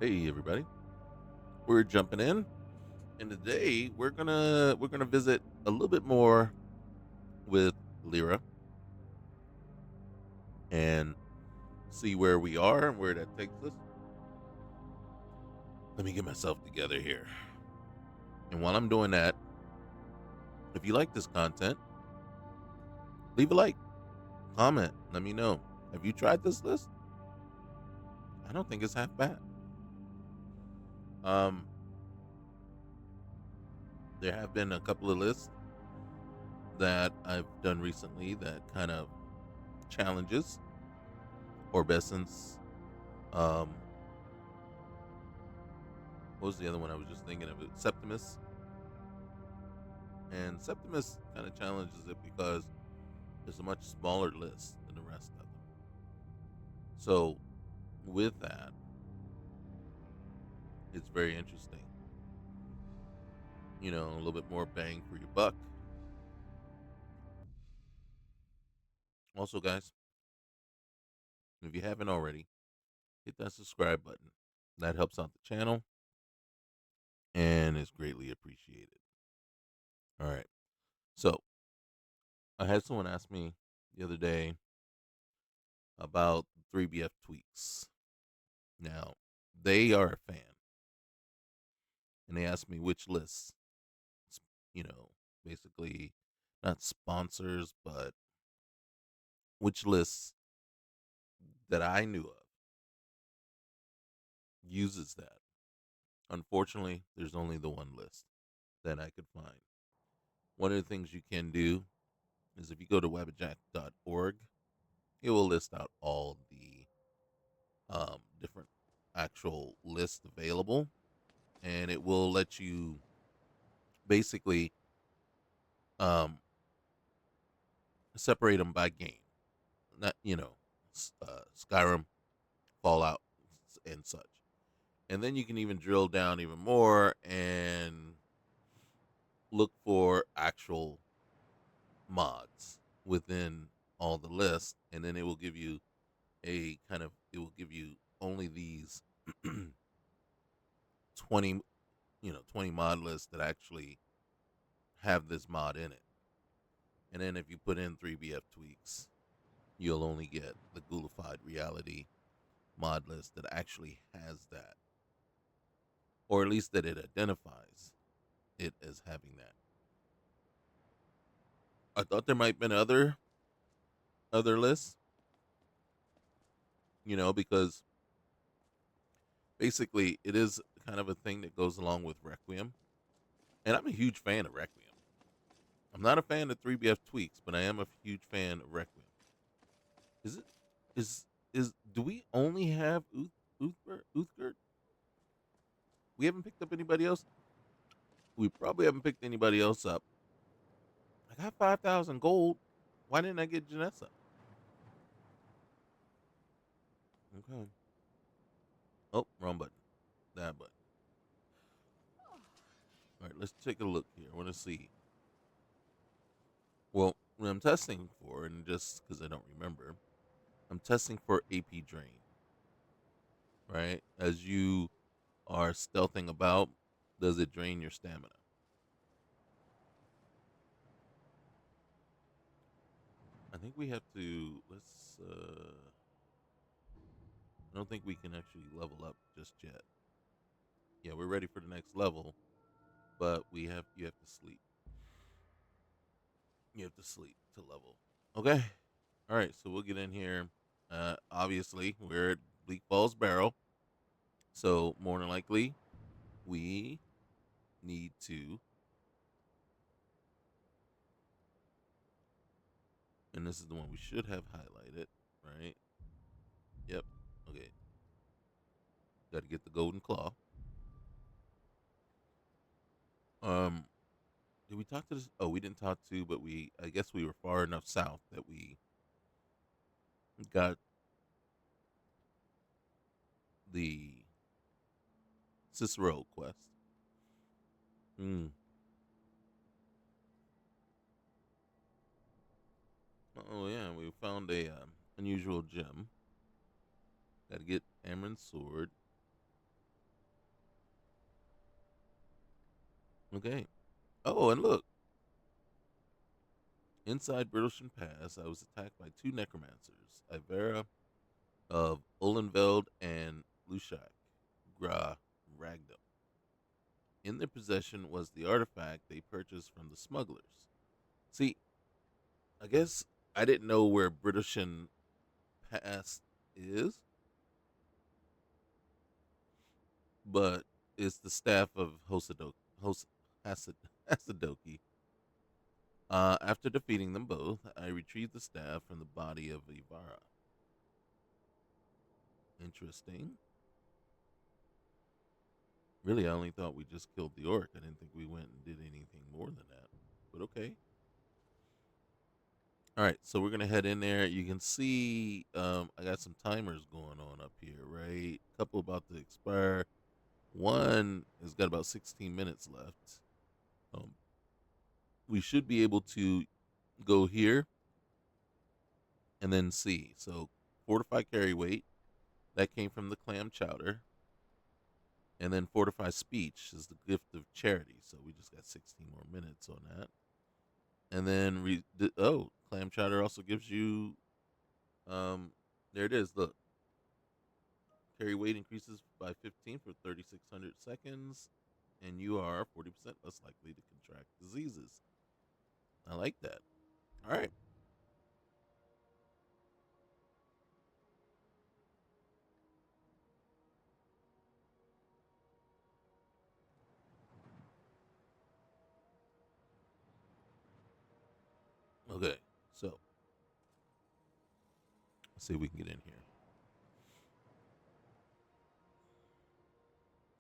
Hey everybody. We're jumping in and today we're gonna visit a little bit more with Lyra and see where we are and where that takes us. Let me get myself together here. And while I'm doing that, if you like this content, leave a like, comment, let me know. Have you tried this list? I don't think it's half bad. Um there have been a couple of lists that I've done recently that kind of challenges Orbescence. Um What was the other one I was just thinking of? It Septimus. And Septimus kind of challenges it because it's a much smaller list than the rest of them. So, with that, it's very interesting. A little bit more bang for your buck. Also, guys, if you haven't already, hit that subscribe button. That helps out the channel and is greatly appreciated. All right. So, I had someone ask me the other day about 3BF tweaks. Now, they are a fan, and they asked me which lists, you know, basically not sponsors, but which lists that I knew of uses that. Unfortunately, there's only the one list that I could find. One of the things you can do is if you go to wabbajack.org, it will list out all the different actual lists available, and it will let you basically um, separate them by game. Not Skyrim, Fallout, and such. And then you can even drill down even more and look for actual mods within all the lists, and then it will give you it will give you only these 20 20 mod lists that actually have this mod in it. And then if you put in 3BF tweaks, you'll only get the ghoulified reality mod list that actually has that, or at least that it identifies it as having that. I thought there might have been other lists, because basically it is kind of a thing that goes along with Requiem. And I'm a huge fan of Requiem. I'm not a fan of 3BF tweaks, but I am a huge fan of Requiem. Is it is do we only have Uthgert? We haven't picked up anybody else. We probably haven't picked anybody else up. I got 5,000 gold. Why didn't I get Janessa? Okay. Oh, wrong button. That button. All right, let's take a look here. I want to see. Well, what I'm testing for, and just because I don't remember, I'm testing for AP drain. Right? As you are stealthing about, does it drain your stamina? I think we have to. I don't think we can actually level up just yet. Yeah, we're ready for the next level, but you have to sleep. You have to sleep to level. Okay. All right, so we'll get in here. Obviously, we're at Bleak Falls Barrel, so more than likely, we need to. And this is the one we should have highlighted, right? Yep. Okay. Got to get the golden claw. Um, did we talk to this? Oh, we didn't talk to, but I guess we were far enough south that we got the Cicero quest. Hmm. Oh yeah, we found a unusual gem. Got to get Amaranth sword. Okay. Oh, and look, inside Brittleston Pass, I was attacked by two necromancers, Ivera of Olenveld and Lushak Gra Ragdom. In their possession was the artifact they purchased from the smugglers. See, I guess I didn't know where Brittleston Pass is, but it's the staff of Hasadoki. After defeating them both, I retrieved the staff from the body of Ivara. Interesting. Really, I only thought we just killed the orc. I didn't think we went and did anything more than that. But okay. All right, so we're gonna head in there. You can see I got some timers going on up here, right? A couple about to expire. One has got about 16 minutes left. Um, we should be able to go here and then see. So fortify carry weight that came from the clam chowder, and then fortify speech is the gift of charity. So we just got 16 more minutes on that. And then clam chowder also gives you um there it is. Look, carry weight increases by 15 for 3,600 seconds, and you are 40% less likely to contract diseases. I like that. All right. Okay. So let's see if we can get in here.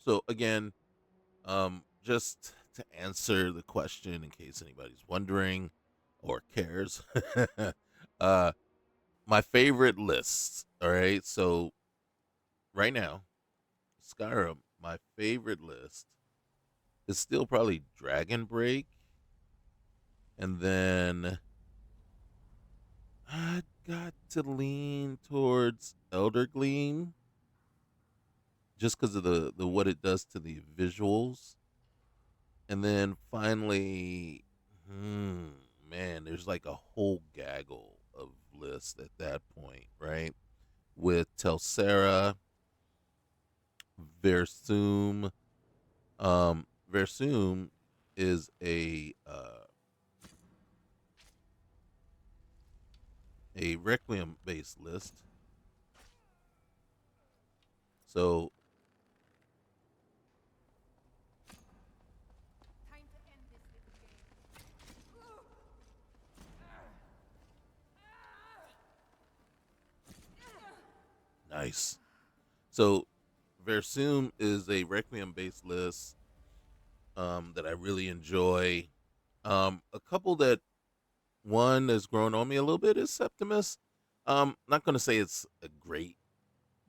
So again, just to answer the question in case anybody's wondering or cares, uh, my favorite lists. All right. So right now, Skyrim, my favorite list is still probably Dragon Break, and then I got to lean towards Elder Gleam just because of the what it does to the visuals, and then finally, man, there's like a whole gaggle of lists at that point, right? With Telsera, Versum. Versum is a Requiem based list. So nice. So Versum is a Requiem based list that I really enjoy. A couple that one has grown on me a little bit is Septimus. Not going to say it's a great,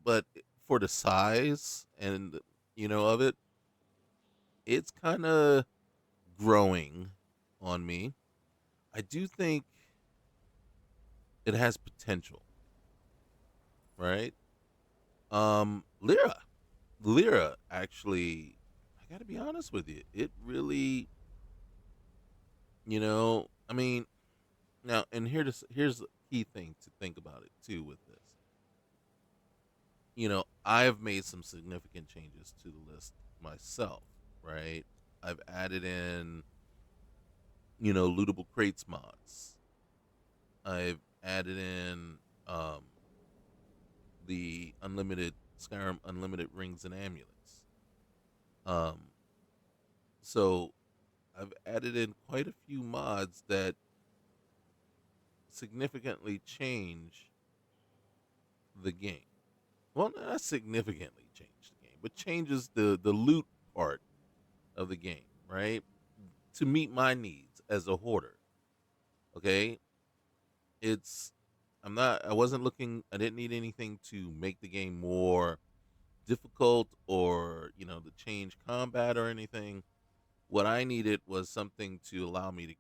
but for the size and of it, it's kind of growing on me. I do think it has potential, right? Lyra, Lyra actually, I got to be honest with you, it really, I mean, now and here's the key thing to think about it too with this. I've made some significant changes to the list myself, right? I've added in, lootable crates mods. I've added in the unlimited Skyrim unlimited rings and amulets. Um, so I've added in quite a few mods that significantly change the game. Well, not significantly change the game, but changes the loot part of the game, right? To meet my needs as a hoarder. Okay, it's I wasn't looking. I didn't need anything to make the game more difficult or to change combat or anything. What I needed was something to allow me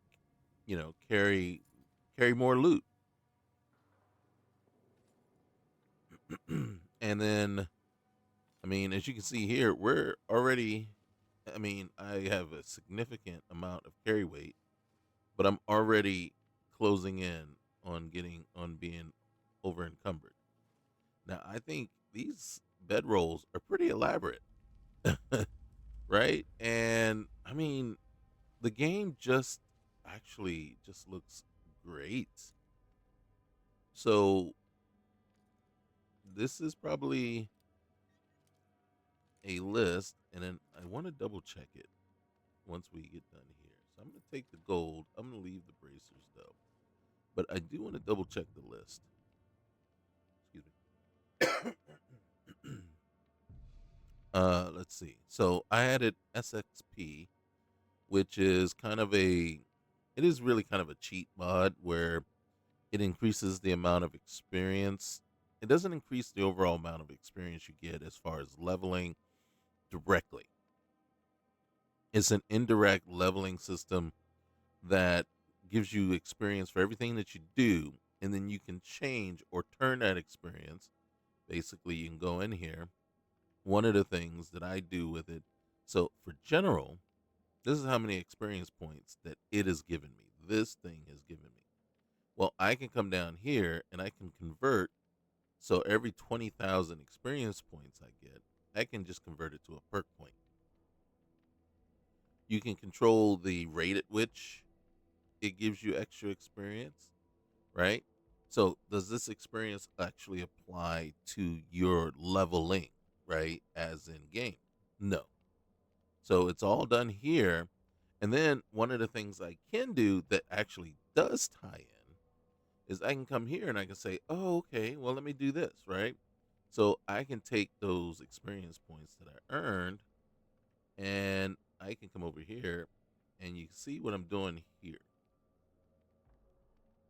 to carry more loot. And then, I mean, as you can see here, we're already I mean, I have a significant amount of carry weight, but I'm already closing in on getting on being over encumbered. Now, I think these bedrolls are pretty elaborate, right? And I mean, the game just actually just looks great. So this is probably a list, and then I want to double check it once we get done here. So I'm going to take the gold. I'm going to leave the bracers though, but I do want to double check the list. Excuse me. Let's see. So I added SXP, which is kind of it is really kind of a cheat mod where it increases the amount of experience. It doesn't increase the overall amount of experience you get as far as leveling directly. It's an indirect leveling system that gives you experience for everything that you do, and then you can change or turn that experience. Basically, you can go in here. One of the things that I do with it, so for general, this is how many experience points that it has given me. This thing has given me. Well, I can come down here and I can convert. So every 20,000 experience points I get, I can just convert it to a perk point. You can control the rate at which it gives you extra experience, right? So does this experience actually apply to your leveling, right? As in game? No. So it's all done here. And then one of the things I can do that actually does tie in is I can come here and I can say, oh, okay, well, let me do this, right? So I can take those experience points that I earned and I can come over here and you can see what I'm doing here.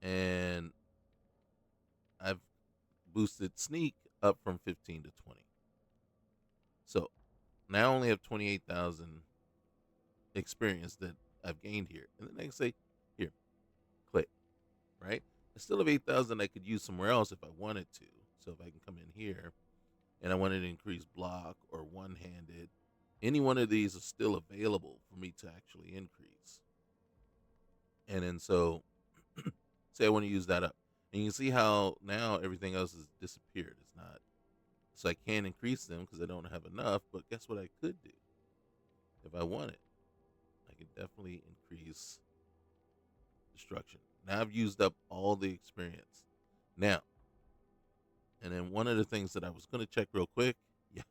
And I've boosted sneak up from 15 to 20. So now I only have 28,000 experience that I've gained here. And then I can say, here, click, right? I still have 8,000 I could use somewhere else if I wanted to. So if I can come in here and I wanted to increase block or one handed, any one of these is still available for me to actually increase. And then so say I want to use that up. And you can see how now everything else has disappeared. It's not, so I can't increase them because I don't have enough. But guess what I could do if I wanted? I could definitely increase destruction. Now I've used up all the experience. Now, and then one of the things that I was going to check real quick, yeah,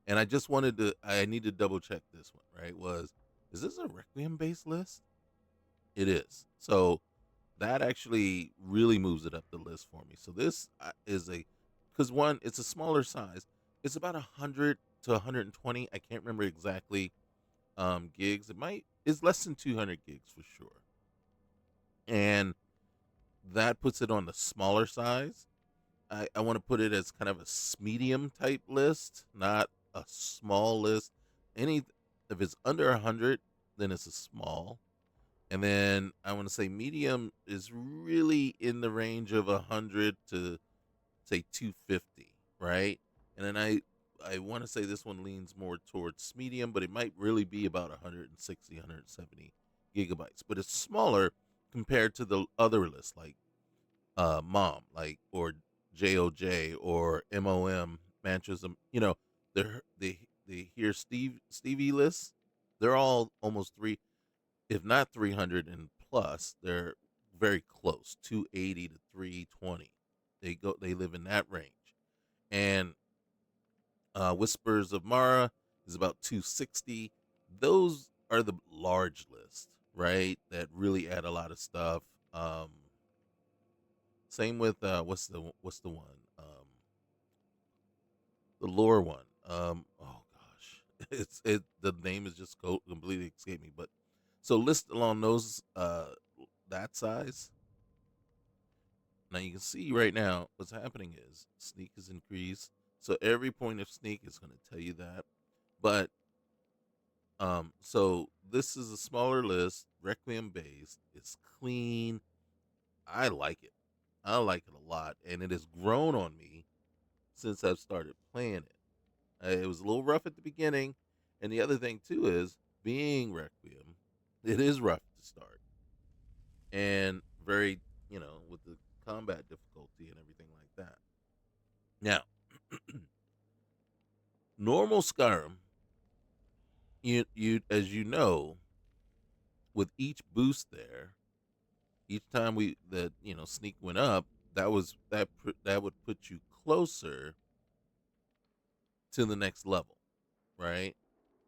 and I just wanted to, I need to double check this one, right? Is this a Requiem based list? It is. So that actually really moves it up the list for me. So this is because one, it's a smaller size. It's about 100 to 120. I can't remember exactly gigs. It's less than 200 gigs for sure. And that puts it on the smaller size. I want to put it as kind of a medium type list, not a small list. Any If it's under 100, then it's a small. And then I want to say medium is really in the range of 100 to say 250, right? And then I want to say this one leans more towards medium, but it might really be about 160, 170 gigabytes. But it's smaller compared to the other lists like Mom, like or JOJ or MOM Mancherism. They hear Stevie lists. They're all almost if not 300 and plus, they're very close, 280 to 320. They live in that range. And Whispers of Mara is about 260. Those are the large list, right? That really add a lot of stuff. Same with what's the one? The lore one. Oh gosh. The name is just completely escaped me, but so list along those that size. Now you can see right now what's happening is sneak is increased. So every point of sneak is going to tell you that. But so this is a smaller list, Requiem based. It's clean. I like it. I like it a lot, and it has grown on me since I've started playing it. It was a little rough at the beginning, And the other thing too is being Requiem, it is rough to start and very, with the combat difficulty and everything like that. Now, normal Skyrim, you as you know, with each boost there, each time sneak went up, that would put you closer to the next level, right?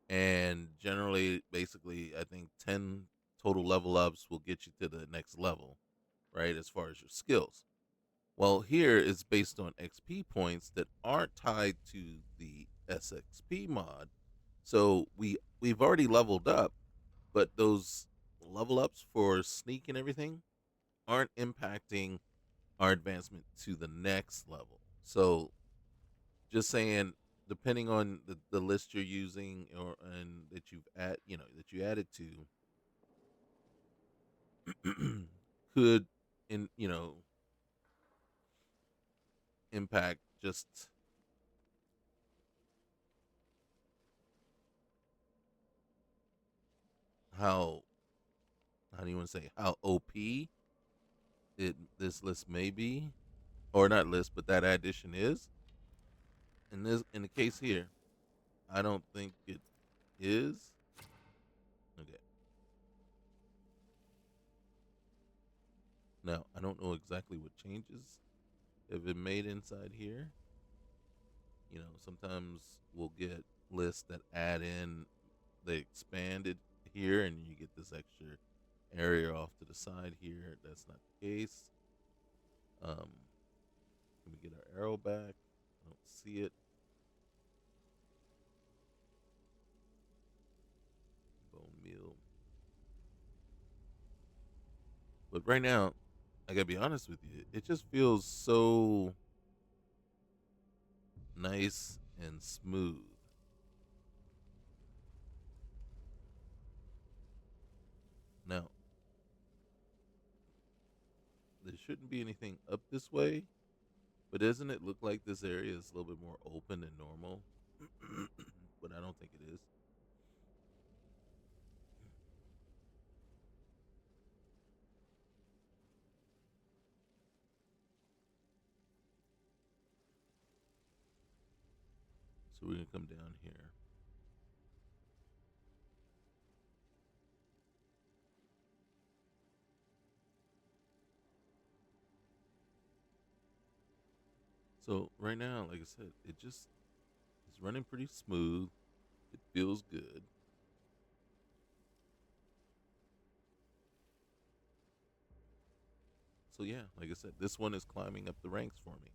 And generally, basically, I think 10 total level ups will get you to the next level, right? As far as your skills. Well, here it's based on XP points that aren't tied to the SXP mod. So we've already leveled up, but those level ups for sneak and everything aren't impacting our advancement to the next level. So just saying, depending on the list you're using and that that you added to, could in impact just how do you want to say, how OP this list may be, or not list, but that addition is. In the case here, I don't think it is. Okay. Now I don't know exactly what changes have been made inside here. Sometimes we'll get lists that add in, they expanded here, and you get this extra area off to the side here. That's not the case. Can we get our arrow back? I don't see it. Bone meal. But right now, I gotta be honest with you, it just feels so nice and smooth. Now, there shouldn't be anything up this way, but doesn't it look like this area is a little bit more open than normal? But I don't think it is. So we're gonna come down here. So right now, like I said, it just is running pretty smooth. It feels good. So yeah, like I said, this one is climbing up the ranks for me.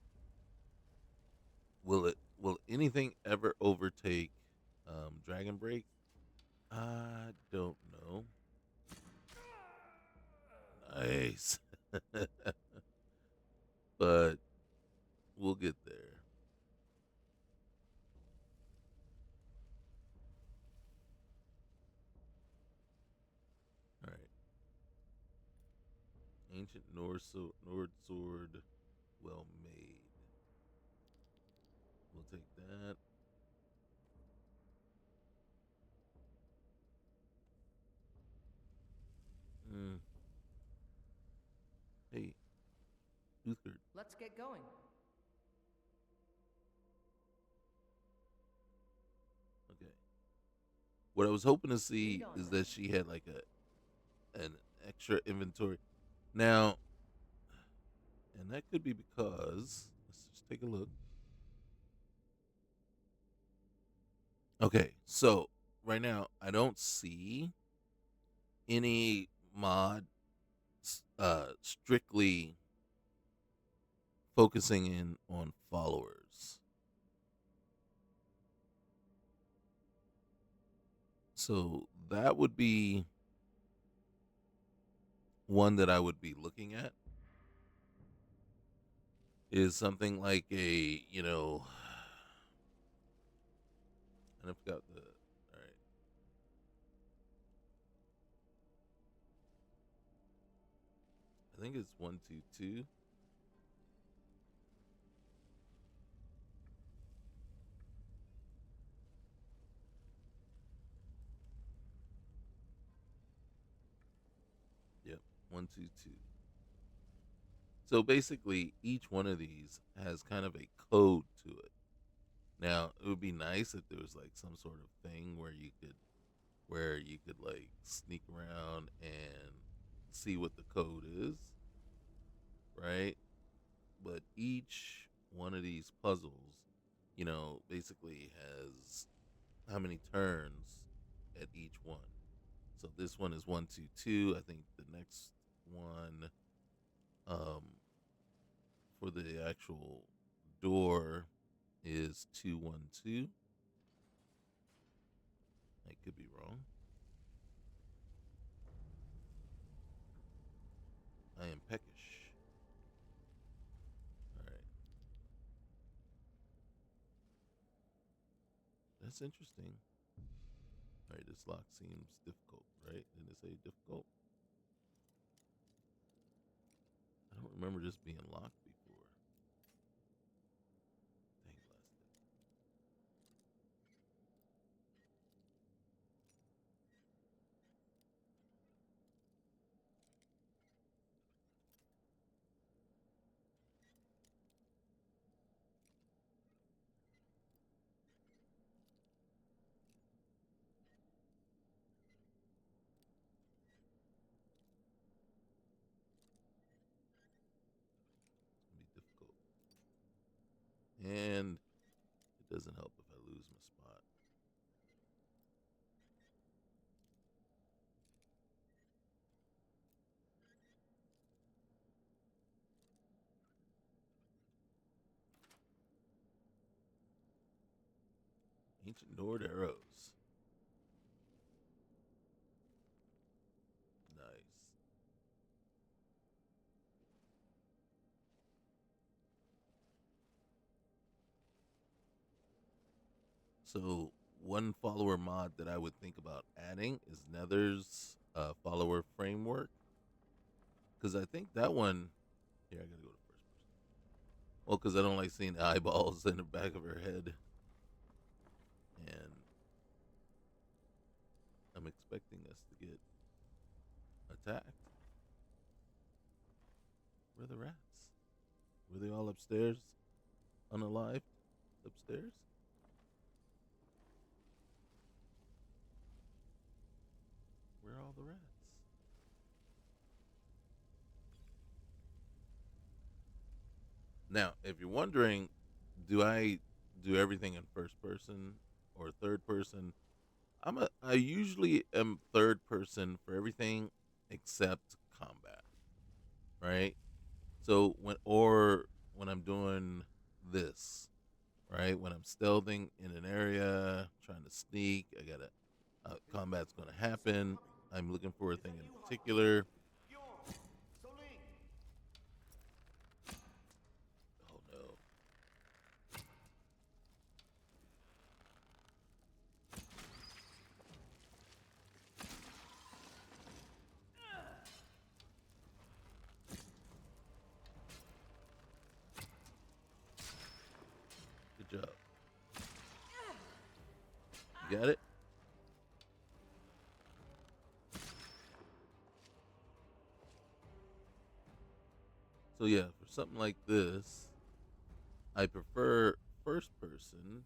Will anything ever overtake Dragon Break? I don't know. Nice. But we'll get there. All right. Ancient Nord sword, well made. We'll take that. Mm. Hey, Uthgard. Let's get going. Okay. What I was hoping to see is that she had like an extra inventory. Now, and that could be because let's just take a look. Okay, so right now I don't see any mod strictly focusing in on followers. So that would be one that I would be looking at, is something like and I forgot the, all right. I think it's 122. One, two, two. So basically, each one of these has kind of a code to it. Now, it would be nice if there was like some sort of thing where you could like sneak around and see what the code is, right? But each one of these puzzles, basically has how many turns at each one. So this one is 1, 2, 2. I think the next one, um, for the actual door is 2, 1, 2. I could be wrong. I am peckish. All right, that's interesting. All right, this lock seems difficult, right? Didn't it say difficult? I don't remember this being locked before. Dang blasted. It's gonna be difficult. And it doesn't help if I lose my spot. Ancient Nord arrows. Nice. So one follower mod that I would think about adding is Nether's follower framework, because I think that one. Here, I gotta go to first person. Well, because I don't like seeing eyeballs in the back of her head, and I'm expecting us to get attacked. Where are the rats? Were they all upstairs, unalived, upstairs? Where are all the rats? Now, if you're wondering, do I do everything in first person or third person? I usually am third person for everything except combat, right? So when I'm doing this, right? When I'm stealthing in an area, trying to sneak, I gotta combat's gonna happen. I'm looking for a thing in particular. Oh no. Good job. You got it? So yeah, for something like this, I prefer first person.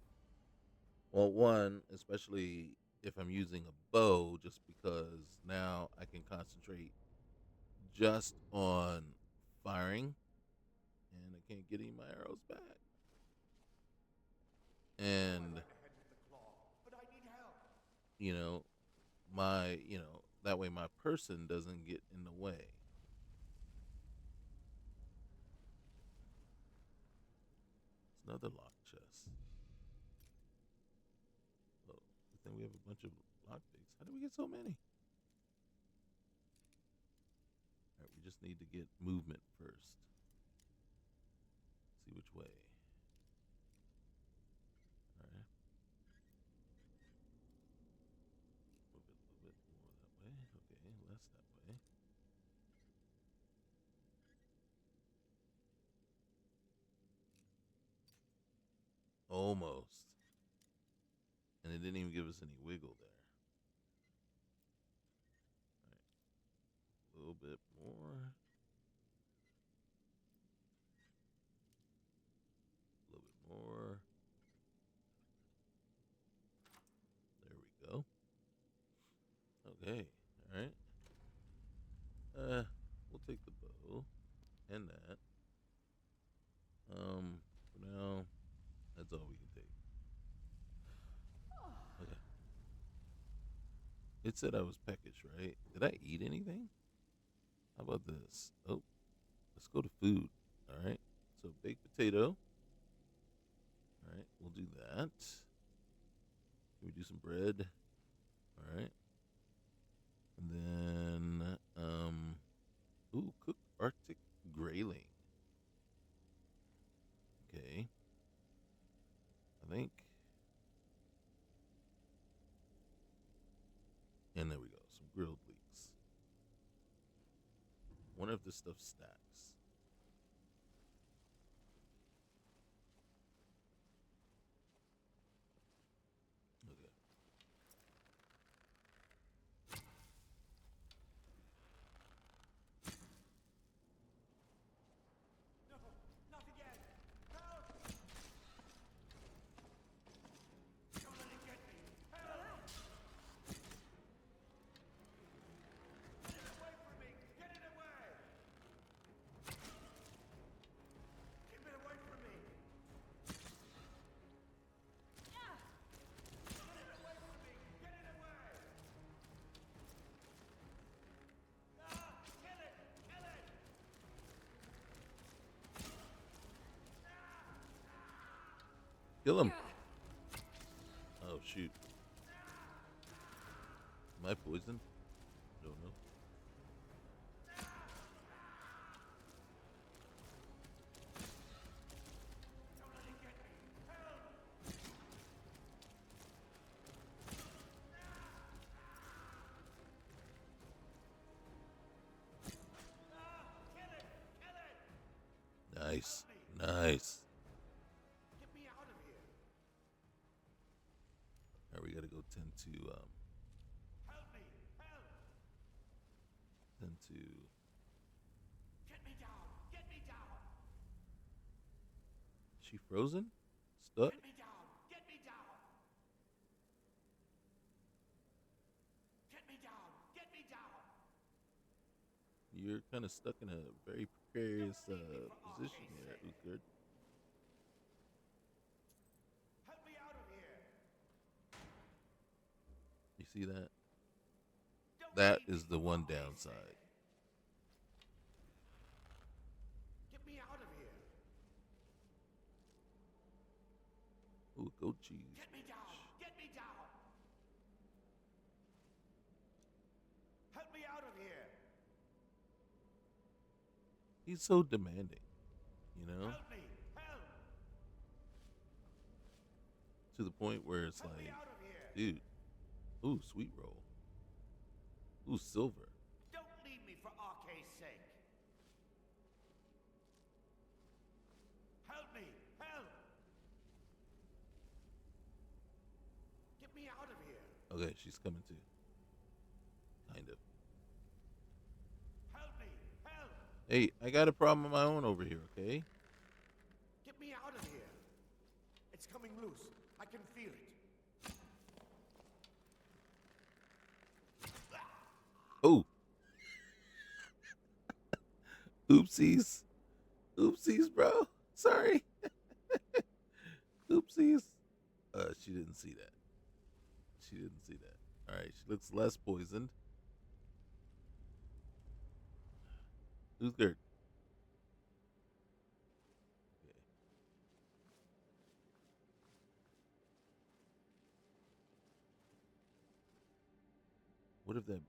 Well, one, especially if I'm using a bow, just because now I can concentrate just on firing, and I can't get any of my arrows back. And you know, that way my person doesn't get in the way. It's another lock chest. Oh, I think we have a bunch of lockpicks. How do we get so many? All right, we just need to get movement first. See which way. All right. Move it a little bit more that way. Okay, less that way. Almost. And it didn't even give us any wiggle there. little bit more. A little bit more. There we go. Okay, all right. We'll take the bow and that. For now, that's all we can take. Okay. It said I was peckish, right? Did I eat anything? How about this? Oh, let's go to food. All right. So baked potato. All right, we'll do that. Can we do some bread? All right. And then, cooked Arctic grayling. Okay. I think. And there we go. Some grilled leeks. Wonder if this stuff stacks. Okay. No, not again! Help! Don't let it get me! Help! Get it away from me! Get it away! Keep it away from me! Get it away from me! Get it away! Ah! Kill it! Kill it! Kill him. Oh, shoot. Am I poisoned? Don't know. Don't let it get me! Help! Ah! Kill it! Kill it! Nice. Nice. Get me out of here! All right, we gotta go tend to, Help me! Help! tend to. Get me down! Get me down! Is she frozen? Stuck? Get me down! Get me down! Get me down! Get me down! You're kind of stuck in a very precarious position here, Uthgard. Help me out of here! You see that? Don't That leave is me the for one Arcay's downside. sake. Get me out of here! Ooh, goat cheese. Get me down! Get me down! Help me out of here! He's so demanding, you know, Help me! Help! to the point where it's Help me like, out of here! dude, ooh, sweet roll. Ooh, silver. Don't leave me for Arcay's sake! Help me! Help! Get me out of here! Okay, she's coming too. Kind of. Help me! Help! Hey, I got a problem of my own over here, okay? Get me out of here! It's coming loose. I can feel it. Oh. Oopsies. Oopsies, bro. Sorry. Oopsies. She didn't see that. She didn't see that. All right, she looks less poisoned. Uthgard. Okay. What if that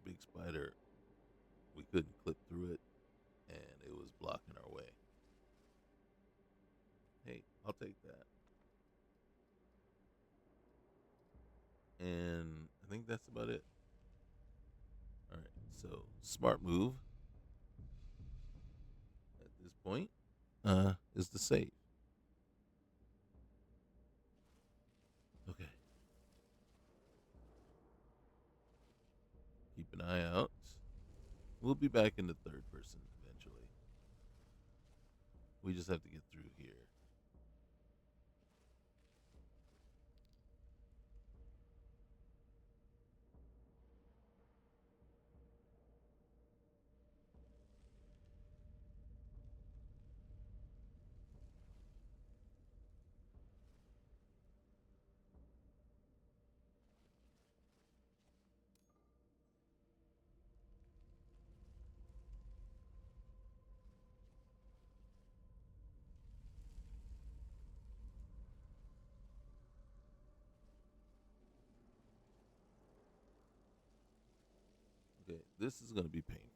big spider, we couldn't clip through it and it was blocking our way? Hey, I'll take that. And I think that's about it. All right, so smart move at this point is the save. Okay. Keep an eye out We'll be back in the third person eventually. We just have to get through here. Okay, this is going to be painful.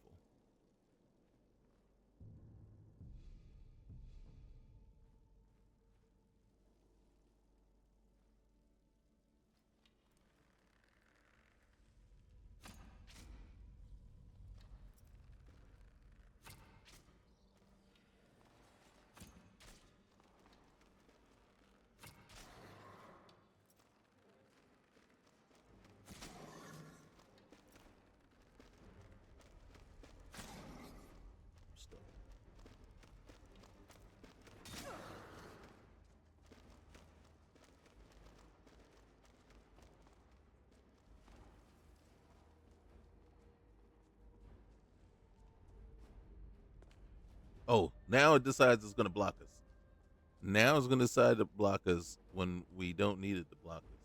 Stuff. Oh, now it decides it's going to block us. Now it's going to decide to block us when we don't need it to block us.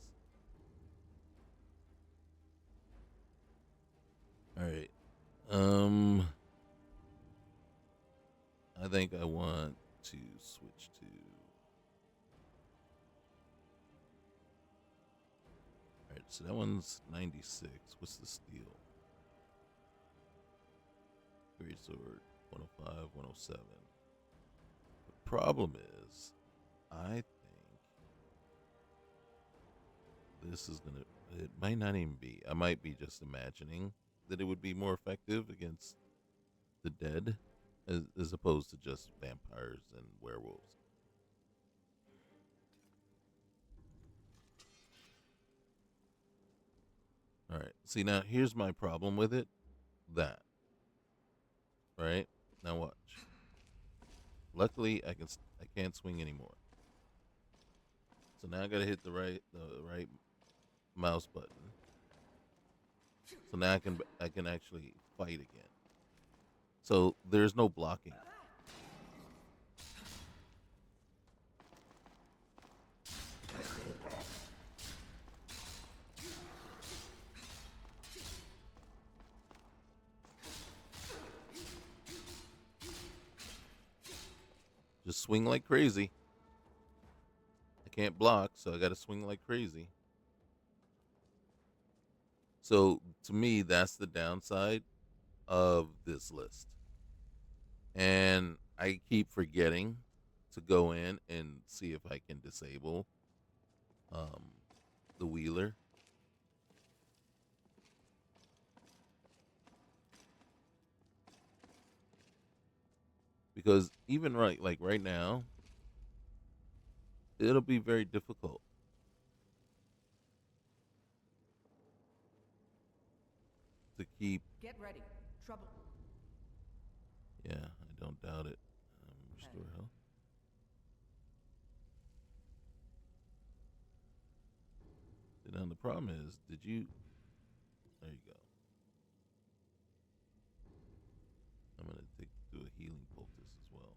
All right. I think I want to switch to. All right, so that one's 96. What's the steel? Great sword, 105, 107. The problem is, I think this is gonna. It might not even be. I might be just imagining that it would be more effective against the dead, as opposed to just vampires and werewolves. All right. See, now here's my problem with it. That. Right? Now watch. Luckily, I can't swing anymore. So now I gotta hit the right mouse button. So now I can actually fight again. So there's no blocking. Just swing like crazy. I can't block, so I got to swing like crazy. So to me, that's the downside of this list. And I keep forgetting to go in and see if I can disable um, the wheeler. Because even right now, it'll be very difficult to keep. Get ready. Trouble. Yeah, I don't doubt it. Restore health. Now the problem is, did you? There you go. I'm gonna do a healing poultice as well.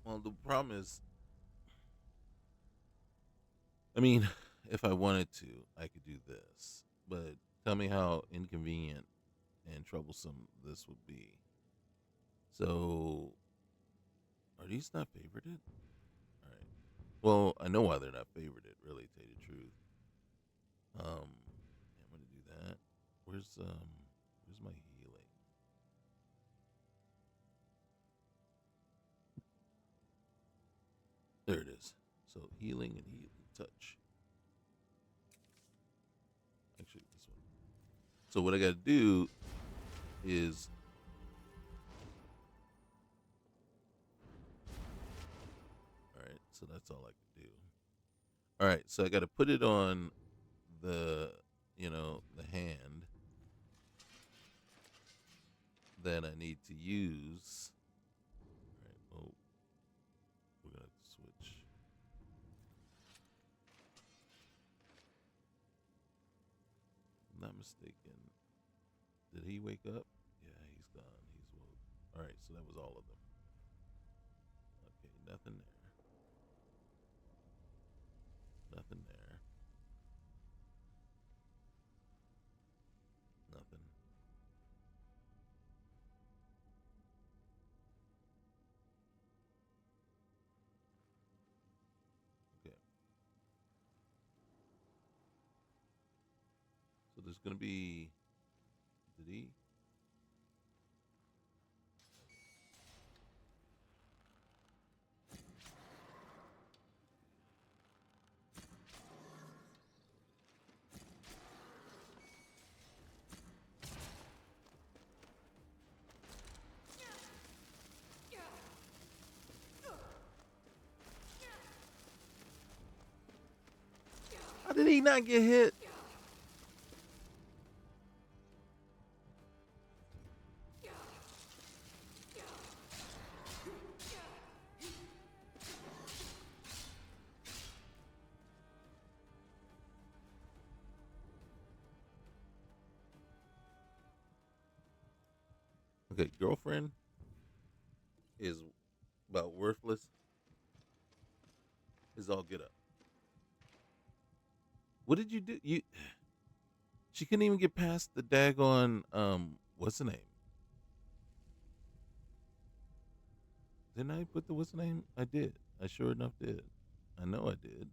Well, the problem is, I mean, if I wanted to, I could do this. But tell me how inconvenient and troublesome this would be. So, are these not favorited? All right. Well, I know why they're not favorited. Really, to tell you the truth. Yeah, I'm gonna do that. Where's my healing? There it is. So healing and healing touch. Actually, this one. So what I got to do is. All right. So that's all I can do. All right. So I got to put it on the the hand that I need to use. All right. Oh, we're gonna have to switch. If I'm not mistaken. Did he wake up? Yeah, he's gone. He's woke. All right, so that was all of them. Okay, nothing there. Nothing there. Nothing. Okay. So there's gonna be. Did he? How did he not get hit? Okay, girlfriend is about worthless. Is all get up. What did you do? She couldn't even get past the daggone what's the name? Didn't I put the what's the name? I did. I sure enough did. I know I did.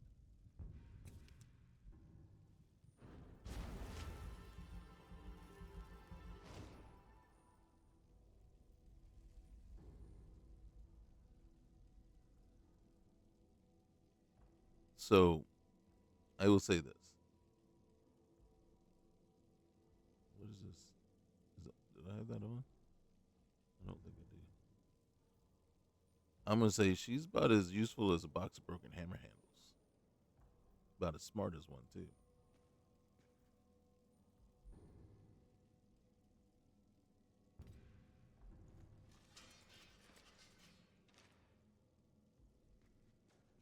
So I will say this. What is this? Did I have that on? I don't think I did. I'm gonna say she's about as useful as a box of broken hammer handles. About as smart as one too.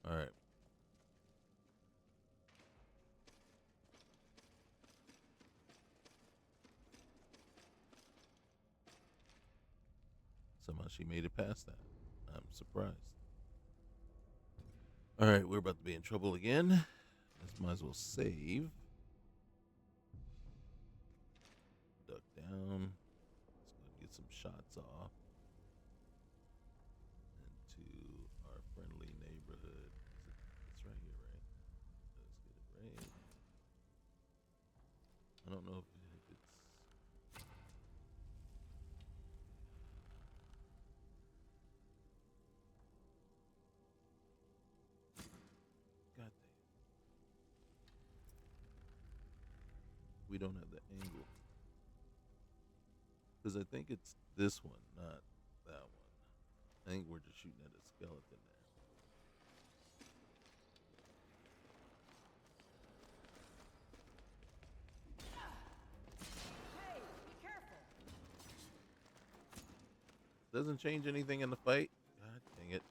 All right. Somehow she made it past that. I'm surprised. All right, we're about to be in trouble again. Let's might as well save. Duck down. Let's go get some shots off into our friendly neighborhood. It's right here, right? Let's get it right. I don't know if it's. God damn. We don't have the angle. Because I think it's this one, not that one. I think we're just shooting at a skeleton there. Hey, be careful. Doesn't change anything in the fight. God dang it.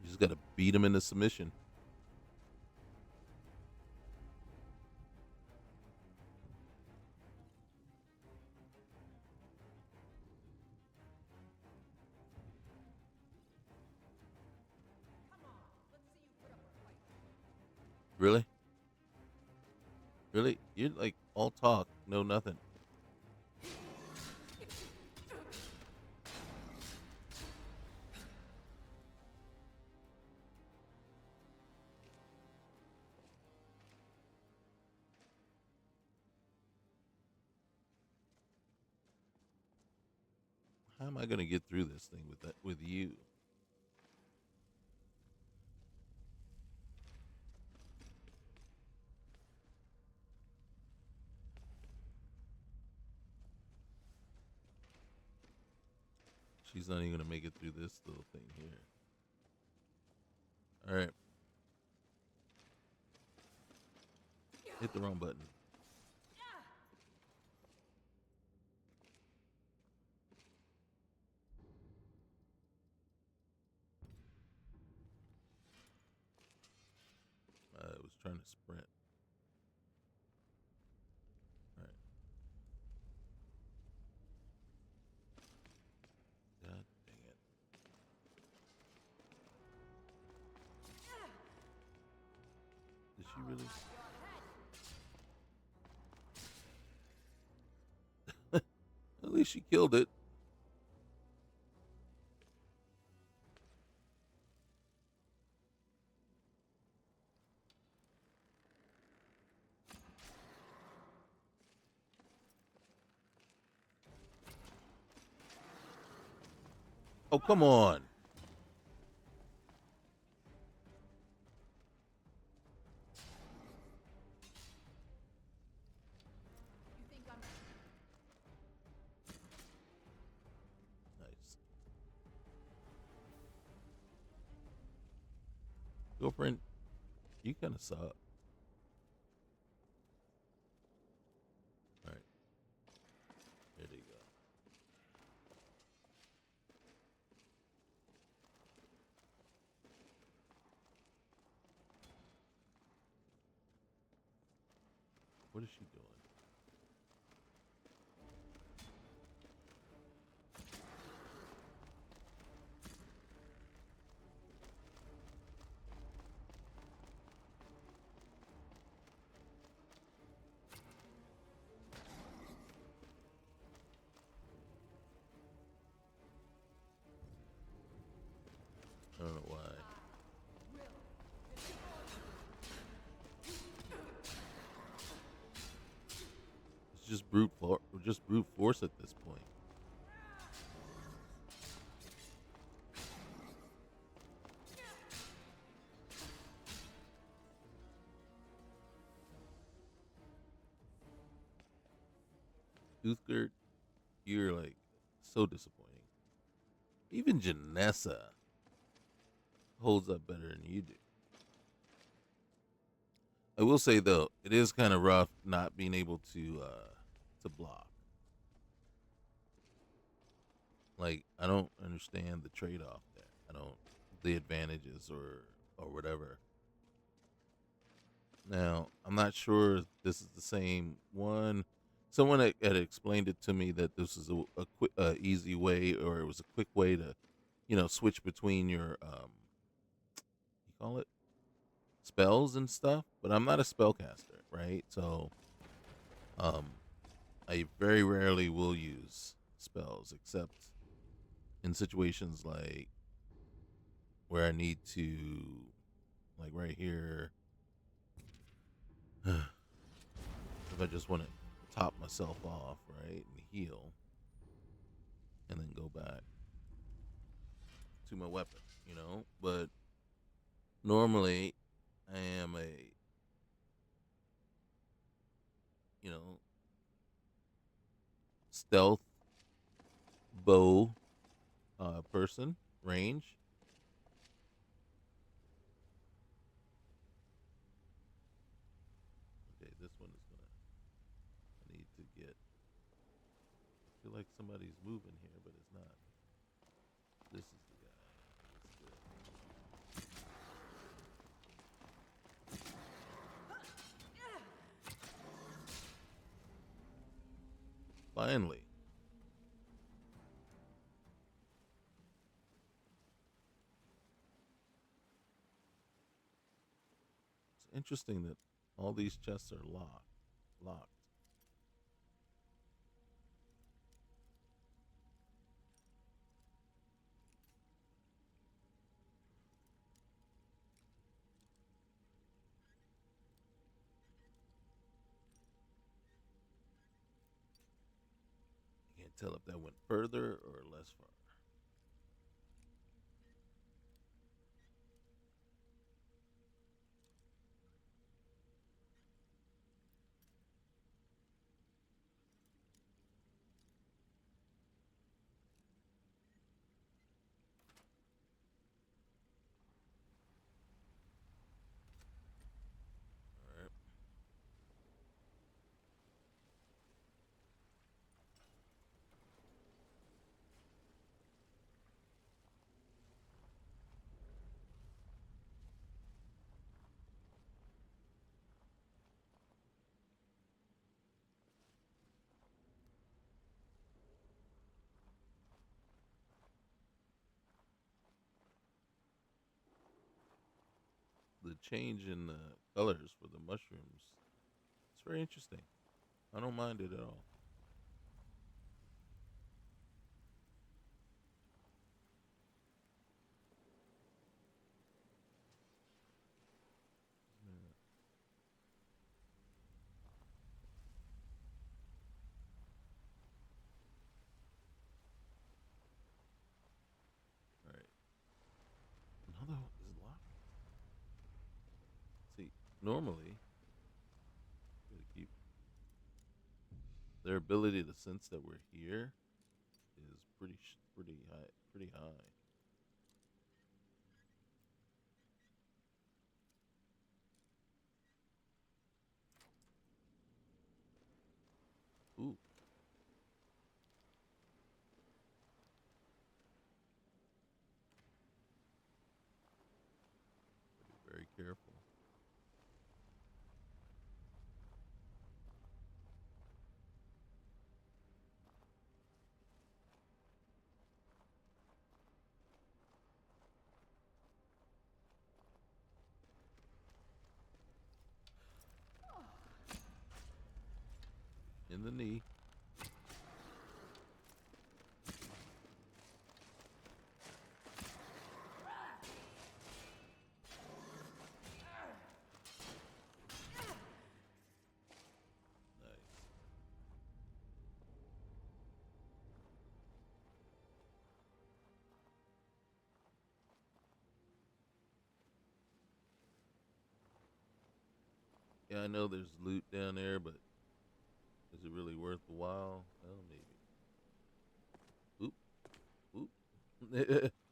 You just gotta beat him into submission. Come on, let's see you put up a fight. Really? Really? You're like all talk, no nothing. How am I gonna get through this thing with that with you? She's not even gonna make it through this little thing here. All right. Hit the wrong button. I was trying to sprint. All right. God dang it. Did she really? At least she killed it. Oh, come on. You think I'm... Nice. Girlfriend, you kind of suck. All right. There you go. What is she doing? I don't know why. It's just brute force at this point. Toothgurt, you're like so disappointing. Even Janessa holds up better than you do. I will say though, it is kind of rough not being able to block. Like I don't understand the trade off there. I don't the advantages or whatever. Now I'm not sure if this is the same one. Someone had explained it to me that this is a quick, easy way, or it was a quick way to, switch between your you call it spells and stuff. But I'm not a spellcaster, right? So um, I very rarely will use spells except in situations like where I need to, like right here, if I just want to top myself off, right, and heal, and then go back to my weapon, But normally, I am a, you know, stealth bow person, range. Okay, this one is gonna. I need to get. I feel like somebody's moving here, but it's not. This is the guy. Finally. It's interesting that all these chests are locked. Again, Can't tell if that went further or less far. All right. The change in the colors for the mushrooms, it's very interesting. I don't mind it at all. Yeah. All right. Another one is locked. See, normally, gotta keep their ability to sense that we're here is pretty high, pretty high. Ooh, be very careful. In the knee. Nice. Yeah, I know there's loot down there, but is it really worth the while? Well, maybe. Oop, oop.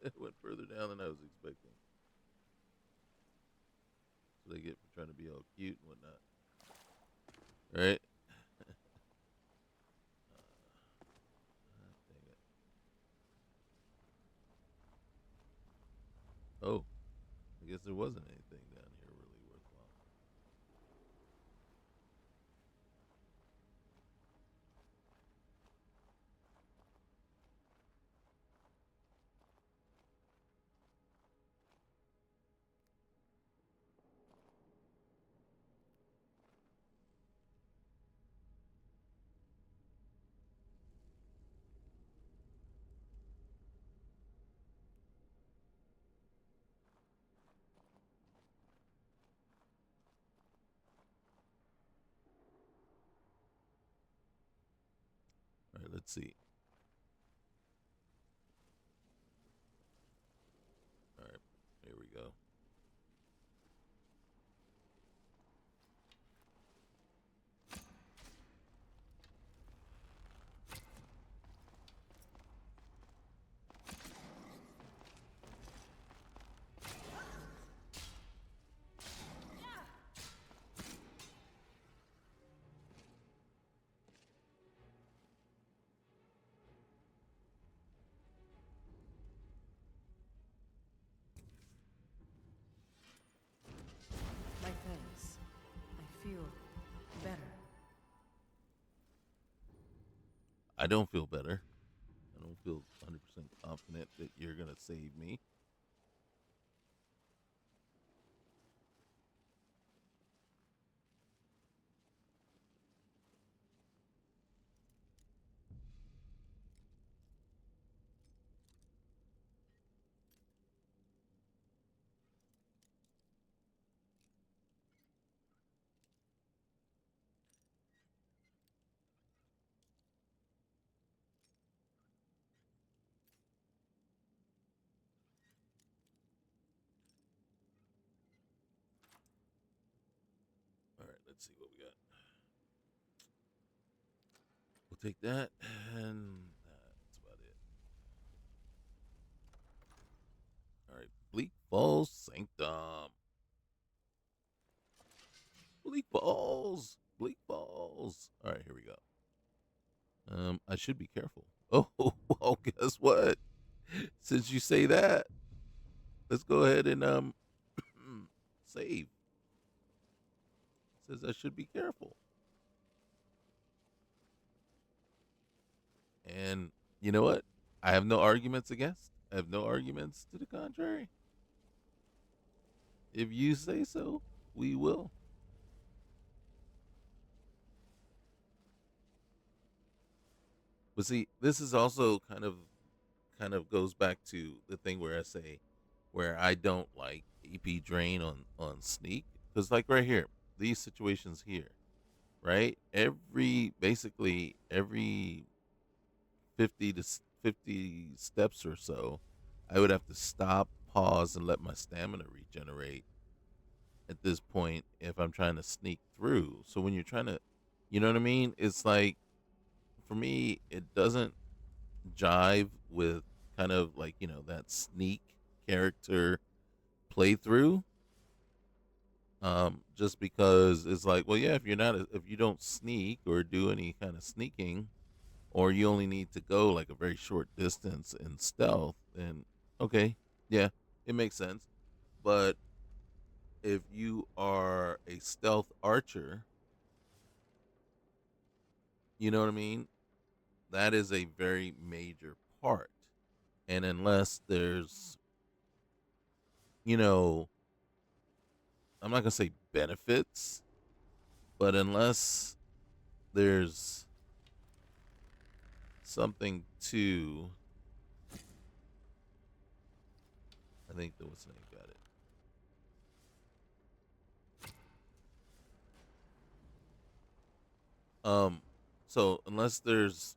It went further down than I was expecting. So they get for trying to be all cute and whatnot. All right. Dang it. Oh, I guess there wasn't anything down here really worthwhile. All right, let's see. All right, here we go. My thanks. I feel better. I don't feel better. I don't feel 100% confident that you're going to save me. let's see what we got. We'll take that, and that's about it. All right, Bleak Falls Sanctum. Bleak Falls. Bleak Falls. All right, here we go. I should be careful. Oh, well, guess what? Since you say that, let's go ahead and save. Says I should be careful. And you know what? I have no arguments against. I have no arguments to the contrary. If you say so, we will. But see, this is also kind of goes back to the thing where I say where I don't like EP drain on sneak, because like right here, these situations here, right? Basically every 50 steps or so, I would have to stop, pause, and let my stamina regenerate at this point if I'm trying to sneak through. So when you're trying to, you know what I mean? It's like, for me, it doesn't jive with kind of like, that sneak character playthrough. Just because it's like, well, yeah, if you don't sneak or do any kind of sneaking, or you only need to go like a very short distance in stealth, then okay, yeah, it makes sense. But if you are a stealth archer, you know what I mean? That is a very major part. And unless there's, you know, I'm not going to say benefits, but unless there's something to, I think that what's the name got it. Um, so unless there's,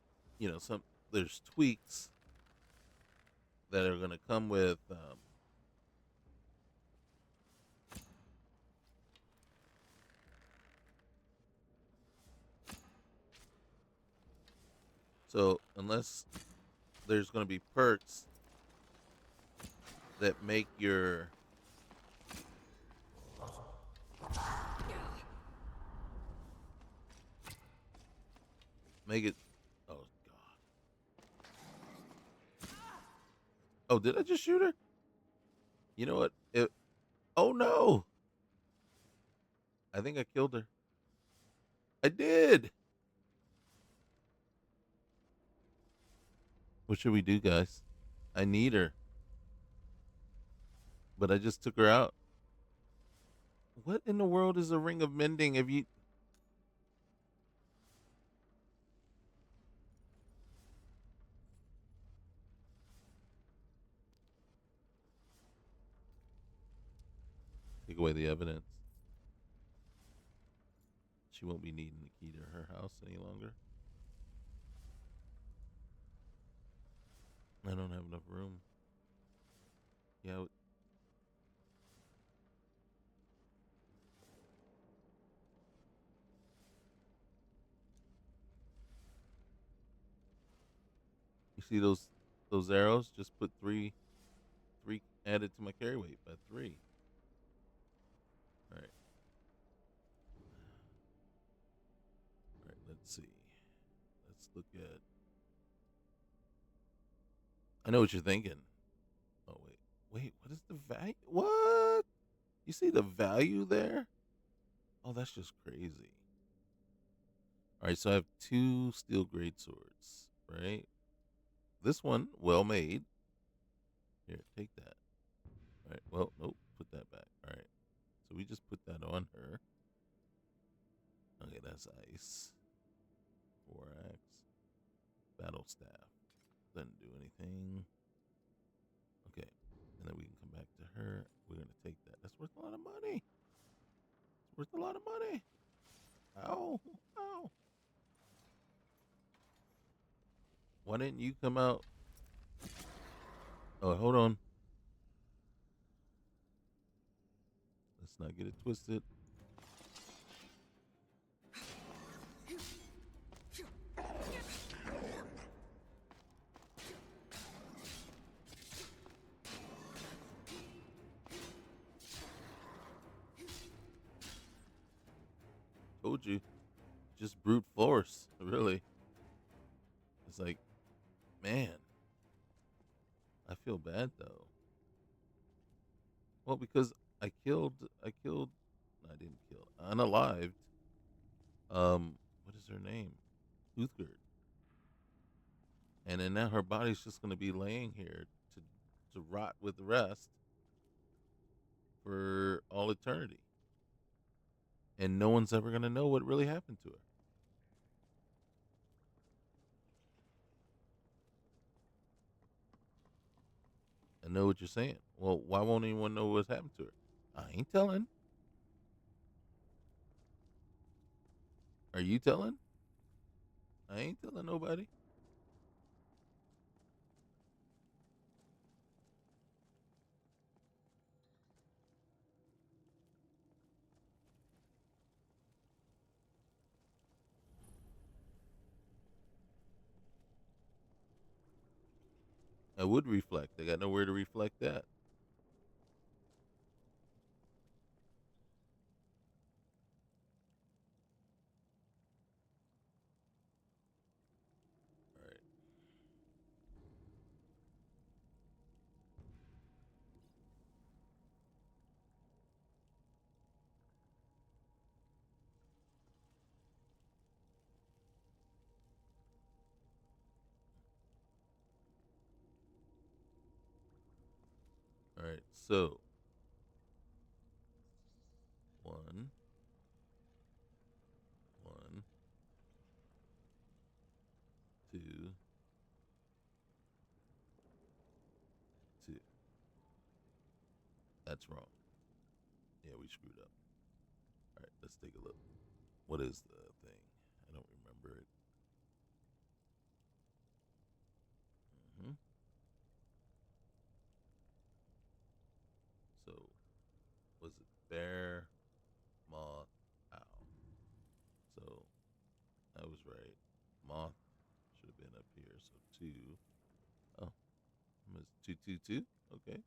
there's tweaks that are going to come with, so unless there's going to be perks that make it, oh god, oh, did I just shoot her? You know what? Oh no, I think I killed her. I did. What should we do, guys? I need her, but I just took her out. What in the world is a ring of mending? If you take away the evidence, she won't be needing the key to her house any longer. I don't have enough room. Yeah. You see those arrows? Just put three added to my carry weight by 3. All right. All right. Let's see. Let's look at. I know what you're thinking. Oh wait. What is the value? What? You see the value there? Oh, that's just crazy. All right. So I have 2 steel great swords. Right. This one, well made. Here, take that. All right. Well, nope. Put that back. All right. So we just put that on her. Okay, that's ice. 4-axe. Battle staff. Doesn't do anything. Okay. And then we can come back to her. We're going to take that. That's worth a lot of money. It's worth a lot of money. Ow. Ow. Why didn't you come out? Oh, hold on. Let's not get it twisted. told you, just brute force. Really, it's like, man, I feel bad though. Well, because I killed, I didn't kill, unalived. What is her name? Uthgerd. And then now her body's just gonna be laying here to rot with the rest for all eternity, and no one's ever gonna know what really happened to her. I know what you're saying. Well, why won't anyone know what's happened to her? I ain't telling. Are you telling? I ain't telling nobody. I would reflect. I got nowhere to reflect that. All right. All right. So, one, one, two, two. That's wrong. Yeah, we screwed up. All right. Let's take a look. What is the thing? I don't remember it. Hmm. So, was it bear, moth, owl? So, I was right. Moth should have been up here. So, two. Oh, it's 222. Okay.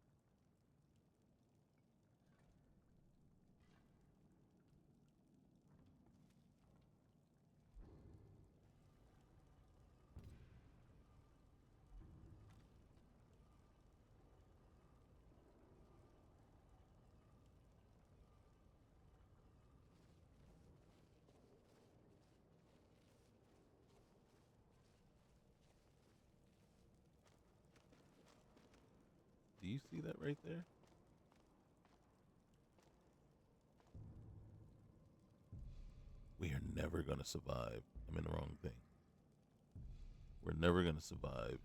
Do you see that right there? We are never going to survive. I'm in the wrong thing. We're never going to survive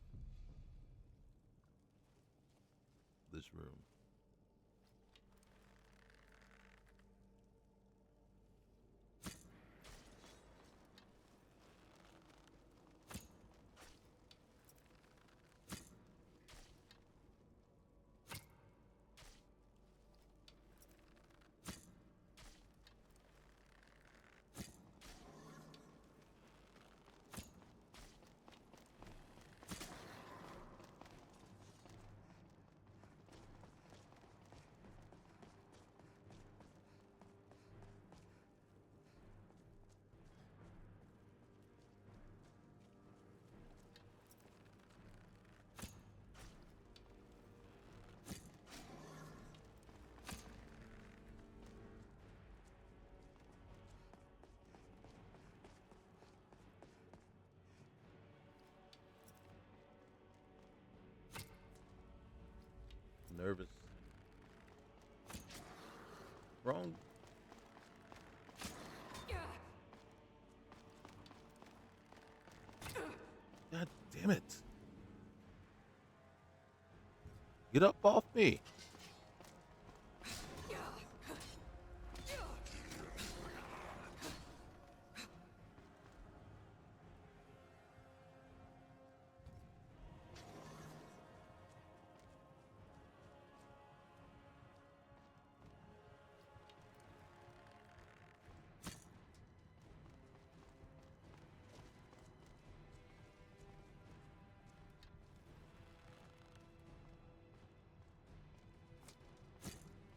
this room. Nervous. Wrong. God damn it. Get up off me.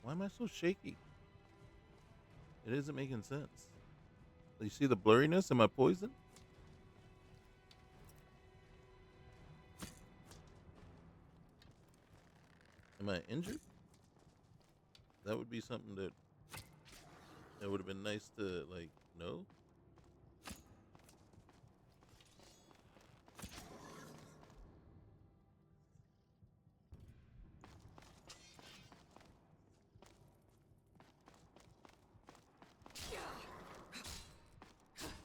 Why am I so shaky? It isn't making sense. You see the blurriness? Am I poisoned? Am I injured? That would be something that would have been nice to like know.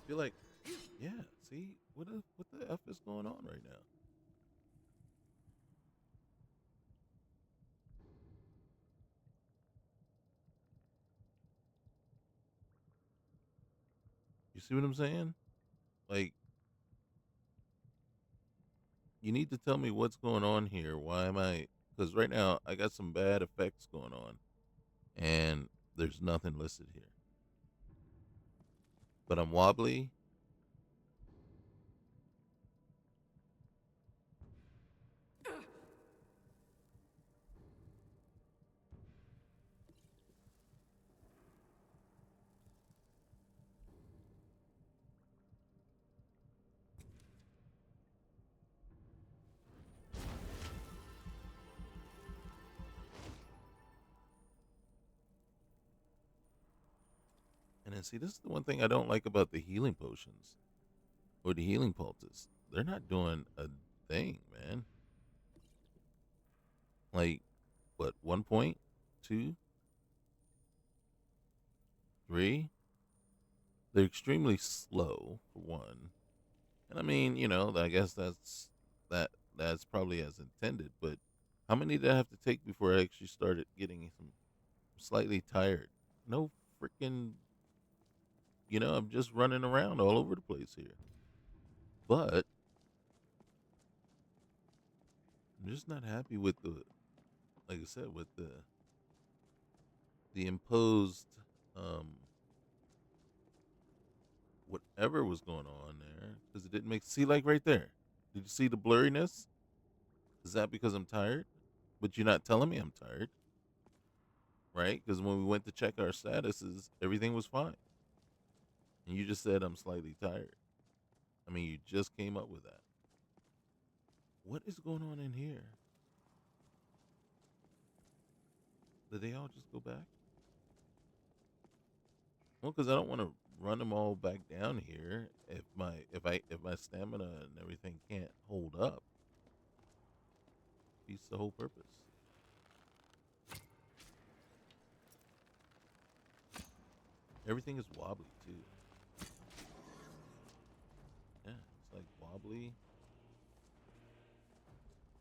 Feel like, yeah. See what the f is going on right now? You see what I'm saying? Like, you need to tell me what's going on here. Why am I? Because right now I got some bad effects going on, and there's nothing listed here. But I'm wobbly. And then see, this is the one thing I don't like about the healing potions or the healing poultice. They're not doing a thing, man. Like, what, 1.2, 3? They're extremely slow for one. And I mean, I guess that's probably as intended, but how many did I have to take before I actually started getting some slightly tired? No freaking, I'm just running around all over the place here. But I'm just not happy with like I said, with the imposed um whatever was going on there, because it didn't make, see, like right there. Did you see the blurriness? Is that because I'm tired? But you're not telling me I'm tired, right? Because when we went to check our statuses, everything was fine, and you just said I'm slightly tired. I mean, you just came up with that. What is going on in here? Did they all just go back? Well, because I don't want to run them all back down here if my stamina and everything can't hold up. Beats the whole purpose. Everything is wobbly too. Yeah, it's like wobbly.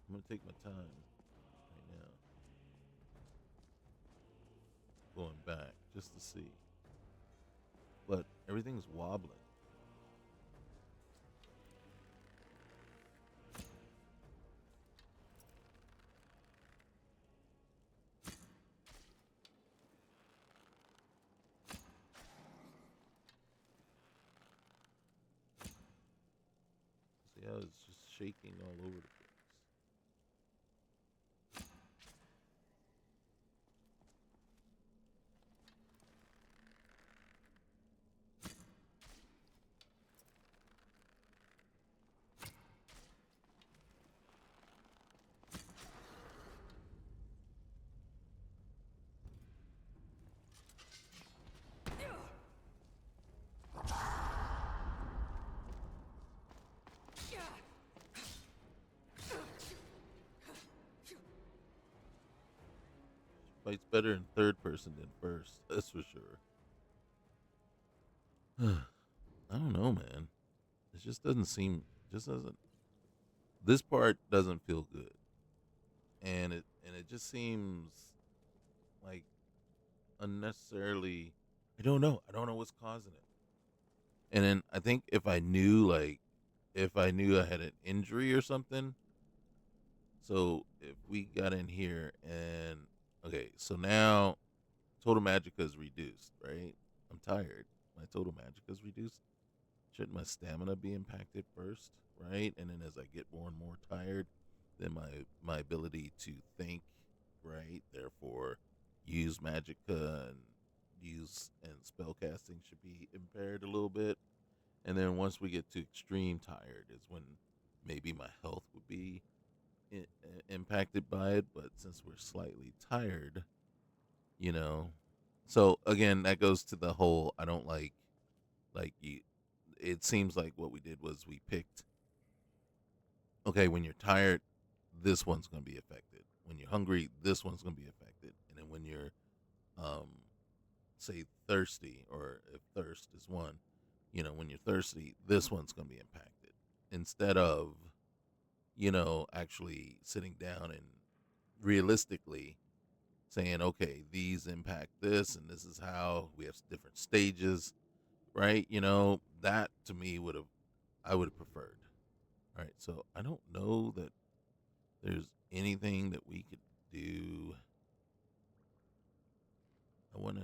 I'm gonna take my time right now, going back just to see. But everything's wobbling. See how it's just shaking all over the place. Fights better in third person than first. That's for sure. I don't know, man. It just doesn't seem. Just doesn't. This part doesn't feel good, and it just seems like unnecessarily. I don't know. I don't know what's causing it. And then I think if I knew I had an injury or something. So if we got in here and okay, so now total magicka is reduced, right? I'm tired. My total magicka is reduced. Shouldn't my stamina be impacted first, right? And then as I get more and more tired, then my ability to think, right? Therefore, use magicka and use and spell casting should be impaired a little bit. And then once we get to extreme tired is when maybe my health would be impacted by it. But since we're slightly tired, you know, so again, that goes to the whole I don't like you. It seems like what we did was we picked, okay, when you're tired, this one's going to be affected. When you're hungry, this one's going to be affected. And then when you're, um, say, thirsty, or if thirst is one, when you're thirsty, this one's going to be impacted. Instead of, actually sitting down and realistically saying, okay, these impact this, and this is how we have different stages, right? That to me I would have preferred. All right, so I don't know that there's anything that we could do. I want to.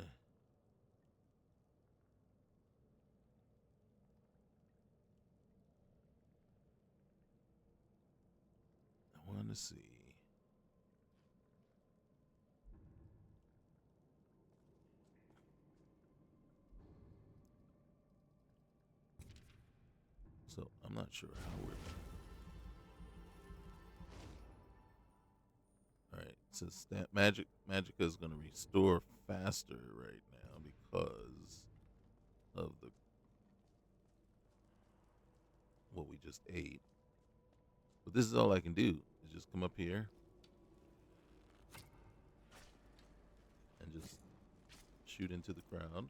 I want to see. So I'm not sure how we're. All right, since that Magica is going to restore faster right now because of the what we just ate. But this is all I can do is just come up here and just shoot into the crowd.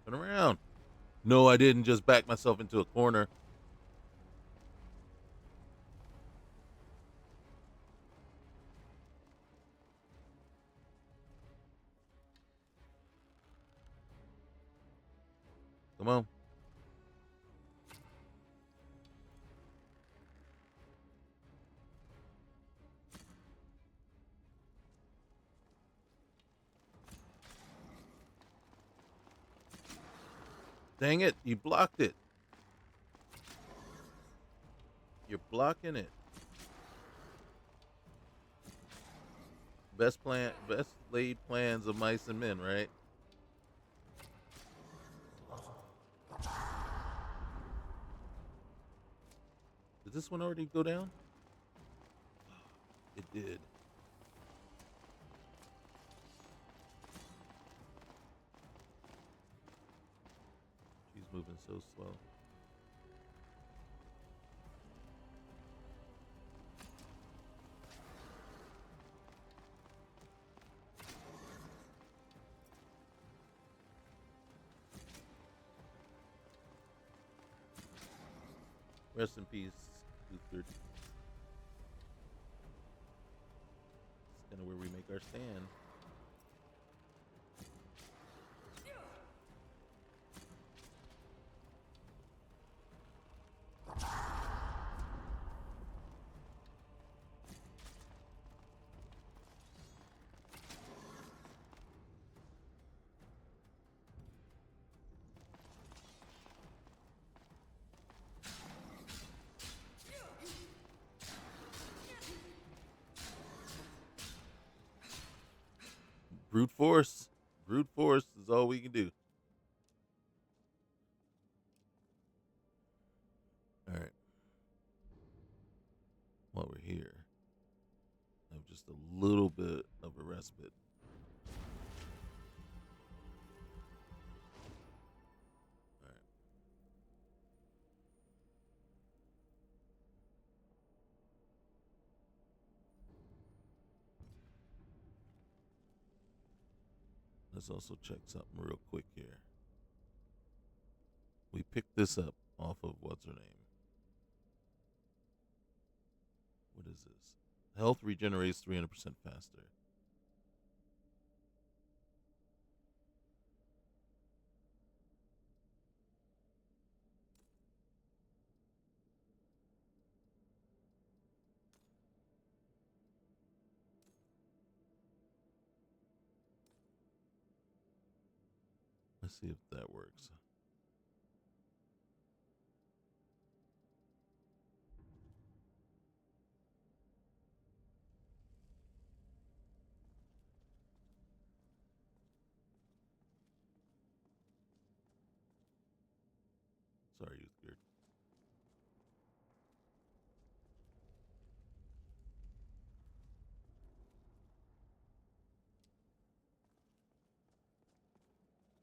Turn around. No, I didn't just back myself into a corner. Come on. Dang it, you blocked it. You're blocking it. Best laid plans of mice and men, right? Did this one already go down? It did. She's moving so slow. Rest in peace, Luther. It's kind of where we make our stand. Brute force. Brute force is all we can do. All right. While we're here, I have just a little bit of a respite. All right. Let's also check something real quick here. We picked this up off of what's her name? What is this? Health regenerates 300% faster. Let's see if that works. Sorry, youth geared.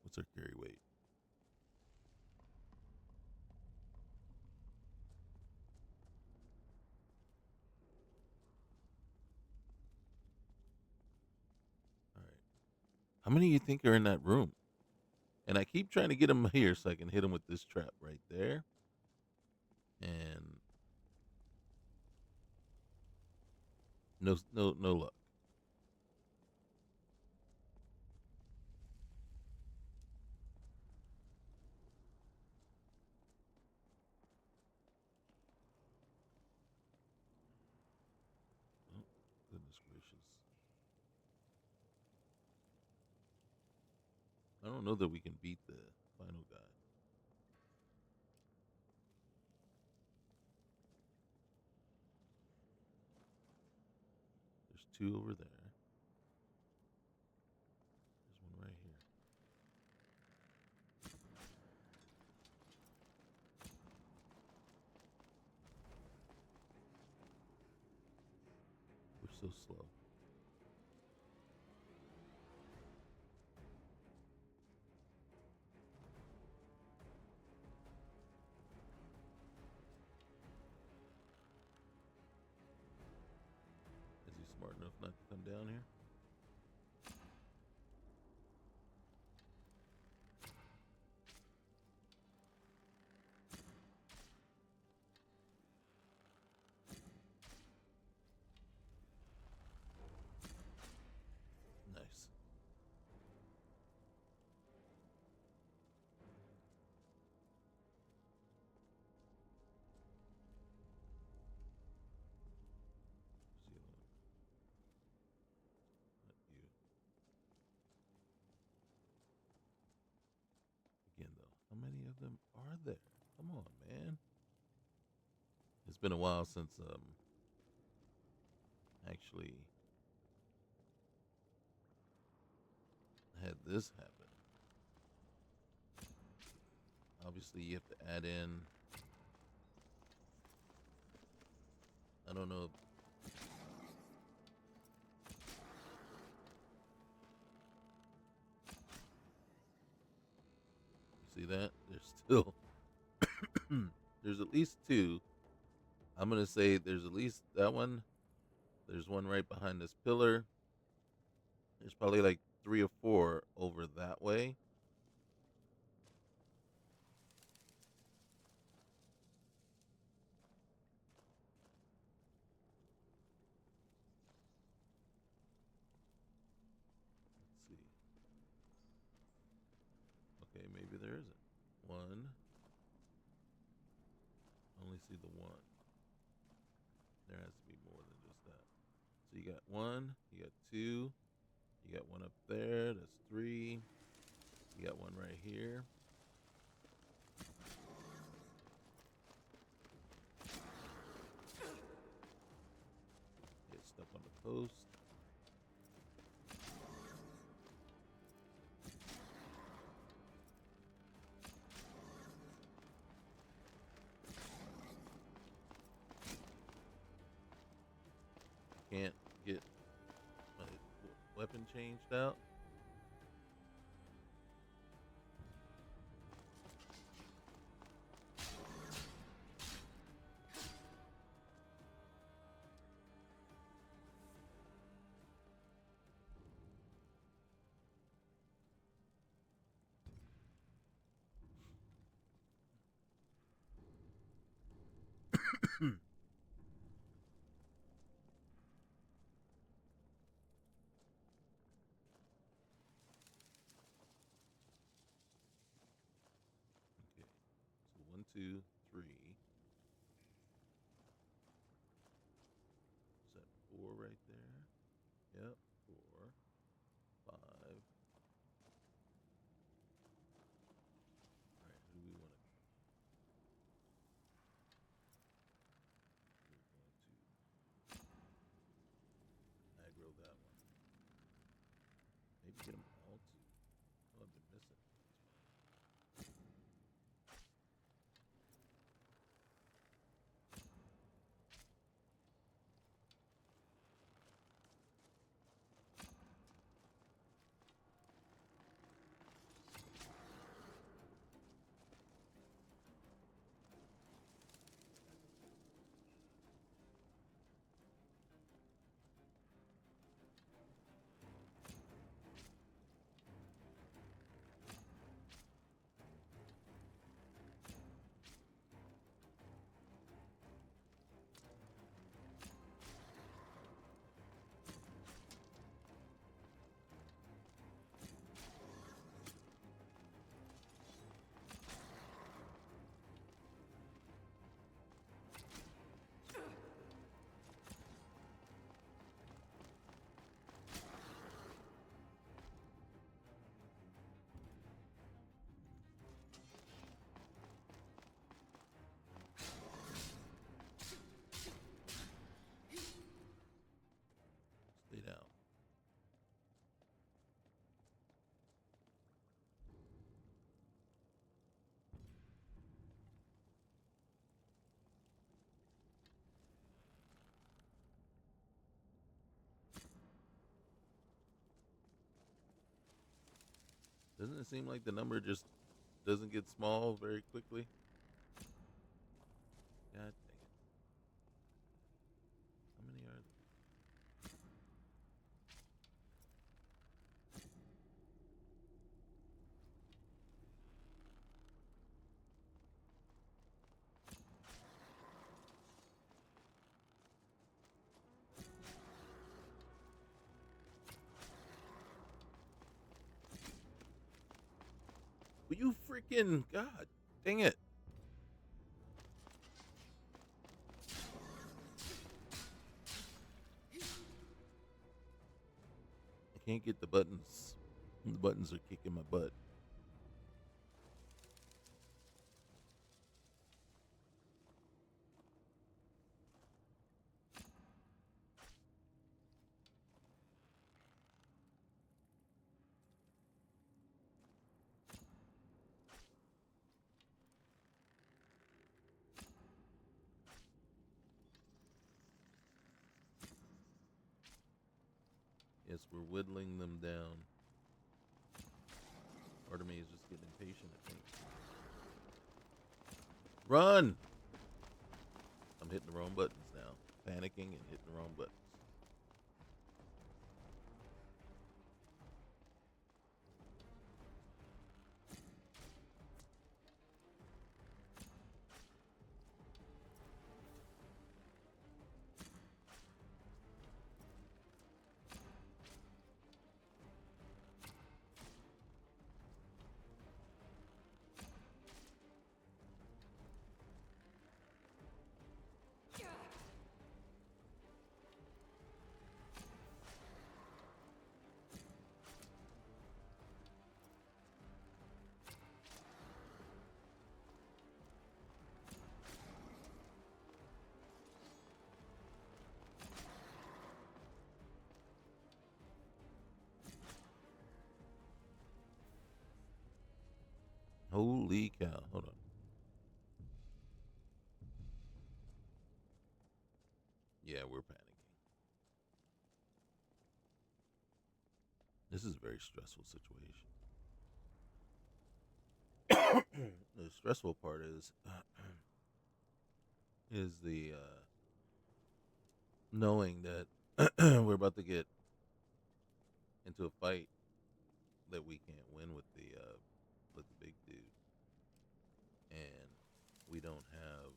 What's our carry weight? All right. How many do you think are in that room? And I keep trying to get him here so I can hit him with this trap right there. And no luck. Oh, goodness gracious. I don't know that we can beat the final guy. There's two over there. There's one right here. We're so slow. Is he smart enough not to come down here? Nice. See you later. Not you. Again, though, how many of them are there? Come on, man. It's been a while since actually had this happen. Obviously, you have to add in. I don't know. You see that? There's still. There's at least two. I'm gonna say there's at least that one. There's one right behind this pillar. There's probably like 3 or 4 over that way. Let's see. Okay, maybe there isn't. One. Only see the one. There has to be more than just that. So you got one, you got two, you got one up there, that's 3. You got one right here. Get stuck on the post. Can't get my weapon changed out. 2, 3. Is that 4 right there? Yep, 4, 5. All right, who do we want to? We're going to aggro that one. Maybe get them all to. Oh, I've been missing. Stay down. Doesn't it seem like the number just doesn't get small very quickly? God dang it. How many are there? Will you freaking God dang it. I can't get the buttons. The buttons are kicking my butt. Yes, we're whittling them down. Part of me is just getting impatient, I think. Run! I'm hitting the wrong buttons now. Panicking and hitting the wrong buttons. Holy cow. Hold on. Yeah, we're panicking. This is a very stressful situation. The stressful part is the knowing that we're about to get into a fight that we can't win with the big dude, and we don't have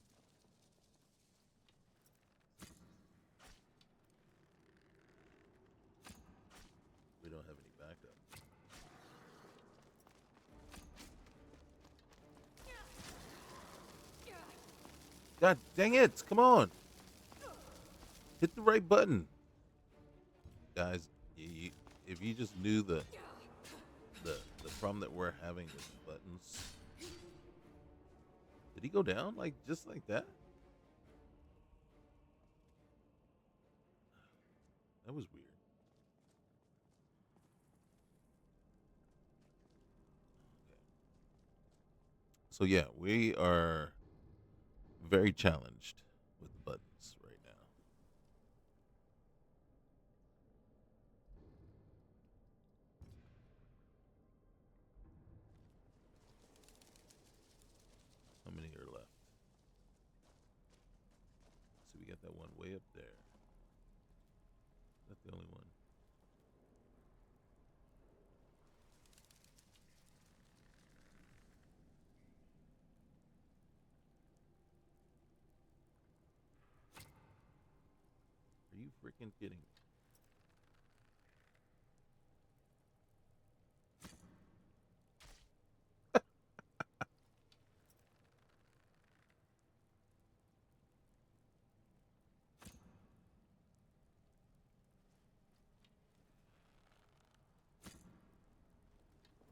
any backup. God dang it! Come on, hit the right button, guys. If you just knew the problem that we're having with buttons. Did he go down like just like that? That was weird. Okay. So yeah, we are very challenged with the buttons right now. How many are left? So we got that one way up there. Is that the only one? Are you freaking kidding me?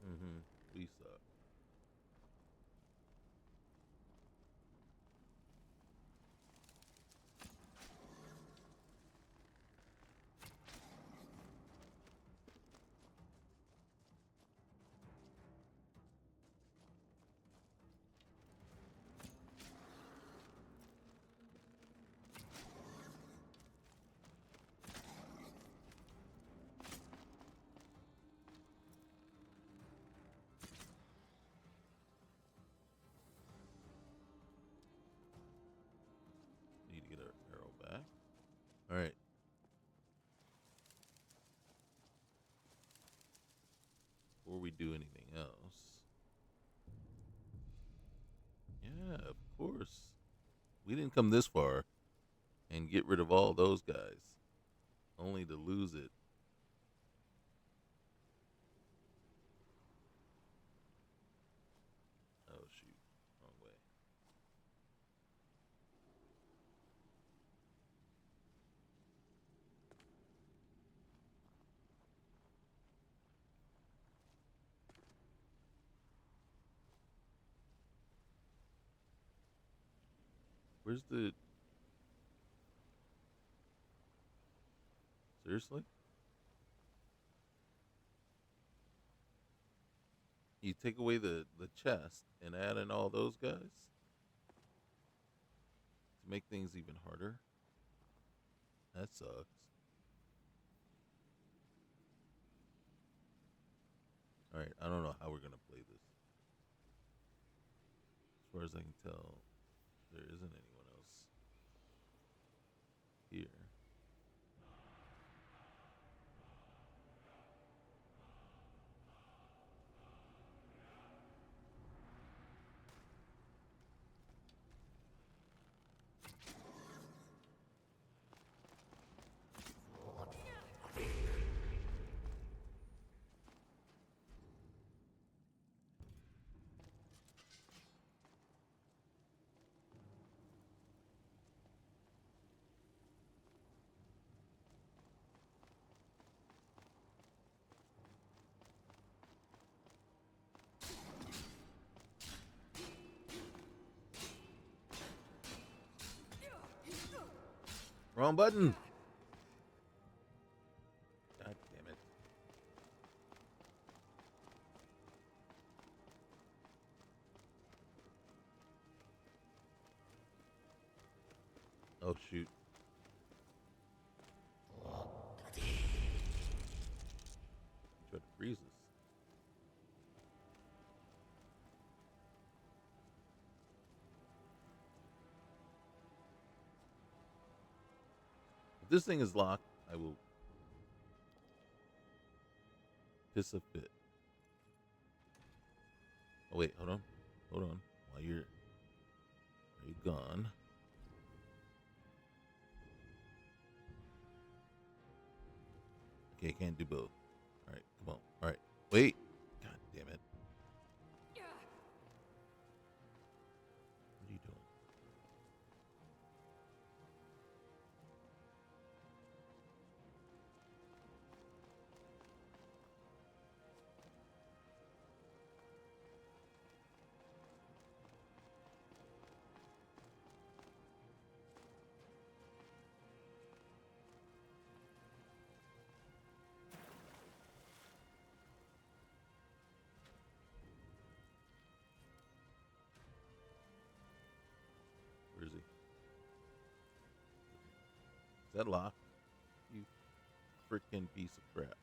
Mm-hmm. We suck. Need to get our arrow back. All right. Before we do anything else. Yeah, of course. We didn't come this far and get rid of all those guys, only to lose it. Oh shoot, wrong way. Where's the? Seriously? You take away the chest and add in all those guys to make things even harder? That sucks. All right, I don't know how we're gonna play this. As far as I can tell, there isn't anyone else here. Wrong button. God damn it. Oh shoot. He tried to freeze us. If this thing is locked, I will piss a fit. Oh wait, hold on. Hold on. While you're gone. Okay, I can't do both. Alright, come on. Alright. Wait. God damn it. What are you doing? that locked? You freaking piece of crap.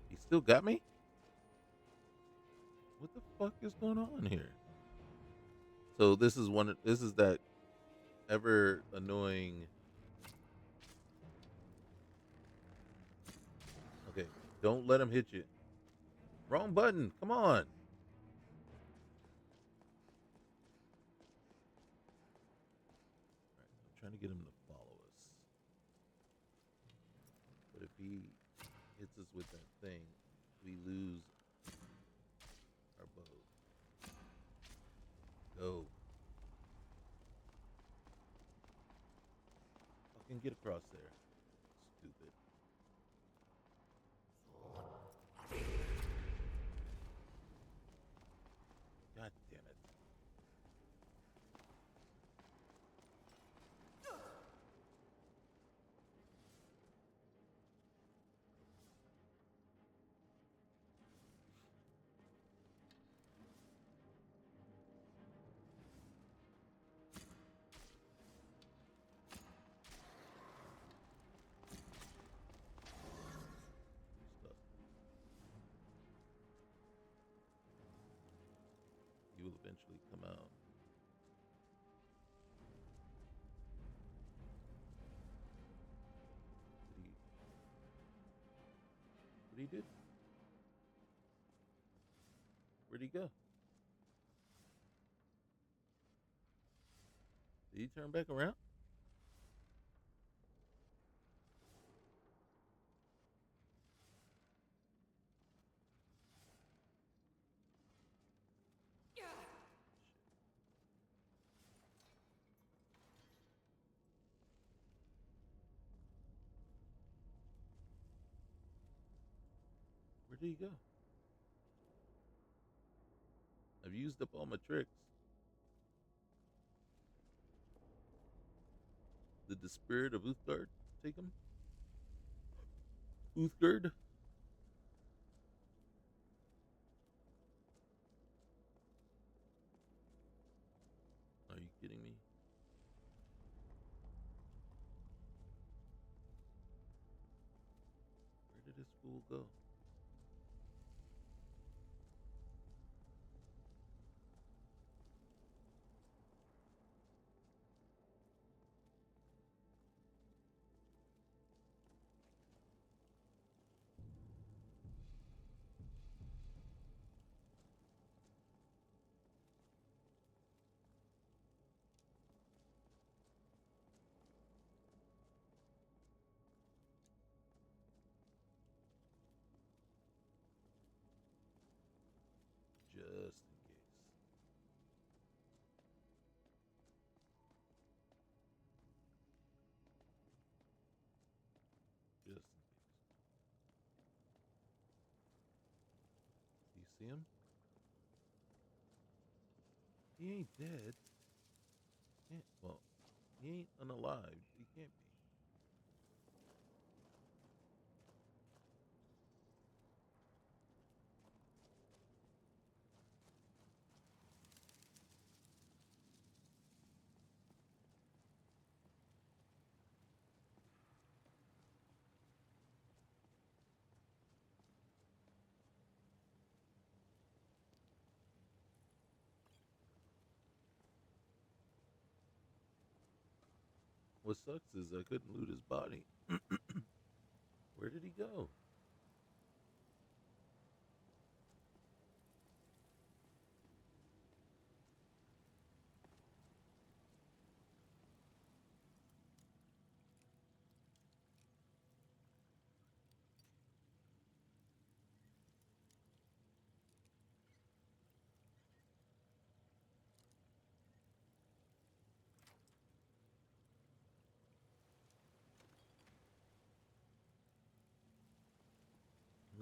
He still got me? What the fuck is going on here? So this is that ever annoying. Okay, don't let him hit you. Wrong button. Come on. Right, I'm trying to get him to follow us. But if he hits us with that thing, we lose our bow. Go. Fucking get across there. Stupid. God damn it. Stuff. You will eventually come out. What did he do? Where'd he go? Did he turn back around? Where did he go? I've used up all my tricks. Did the spirit of Uthgard take him? Uthgard? Are you kidding me? Where did this fool go? Just in case. Just in case. Do you see him? He ain't dead. Can't, well, he ain't unalive. He can't be. What sucks is I couldn't loot his body. Where did he go?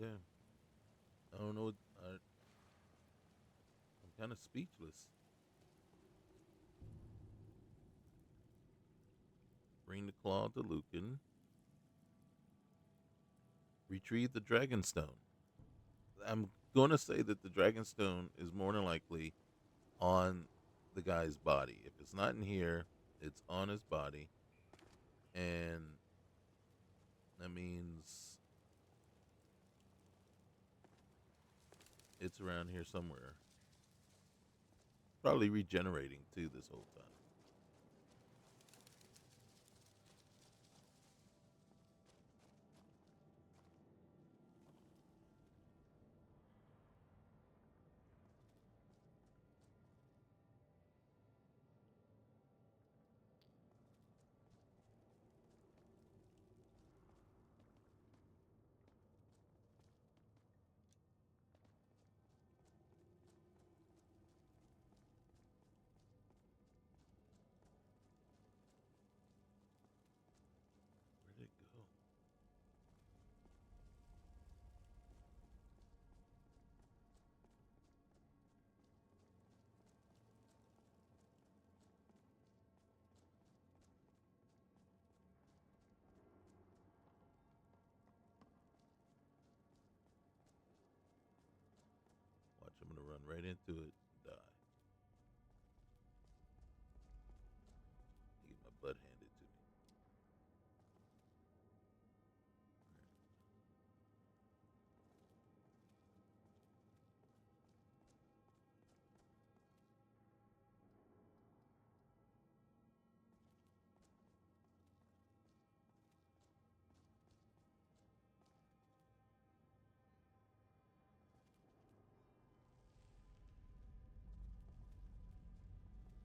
Yeah. I don't know. I'm kind of speechless. Bring the claw to Lucan. Retrieve the Dragonstone. I'm going to say that the Dragonstone is more than likely on the guy's body. If it's not in here, it's on his body. And that means it's around here somewhere. Probably regenerating too this whole time. Where'd it go? Watch, I'm going to run right into it and die. Get my butt handed to me.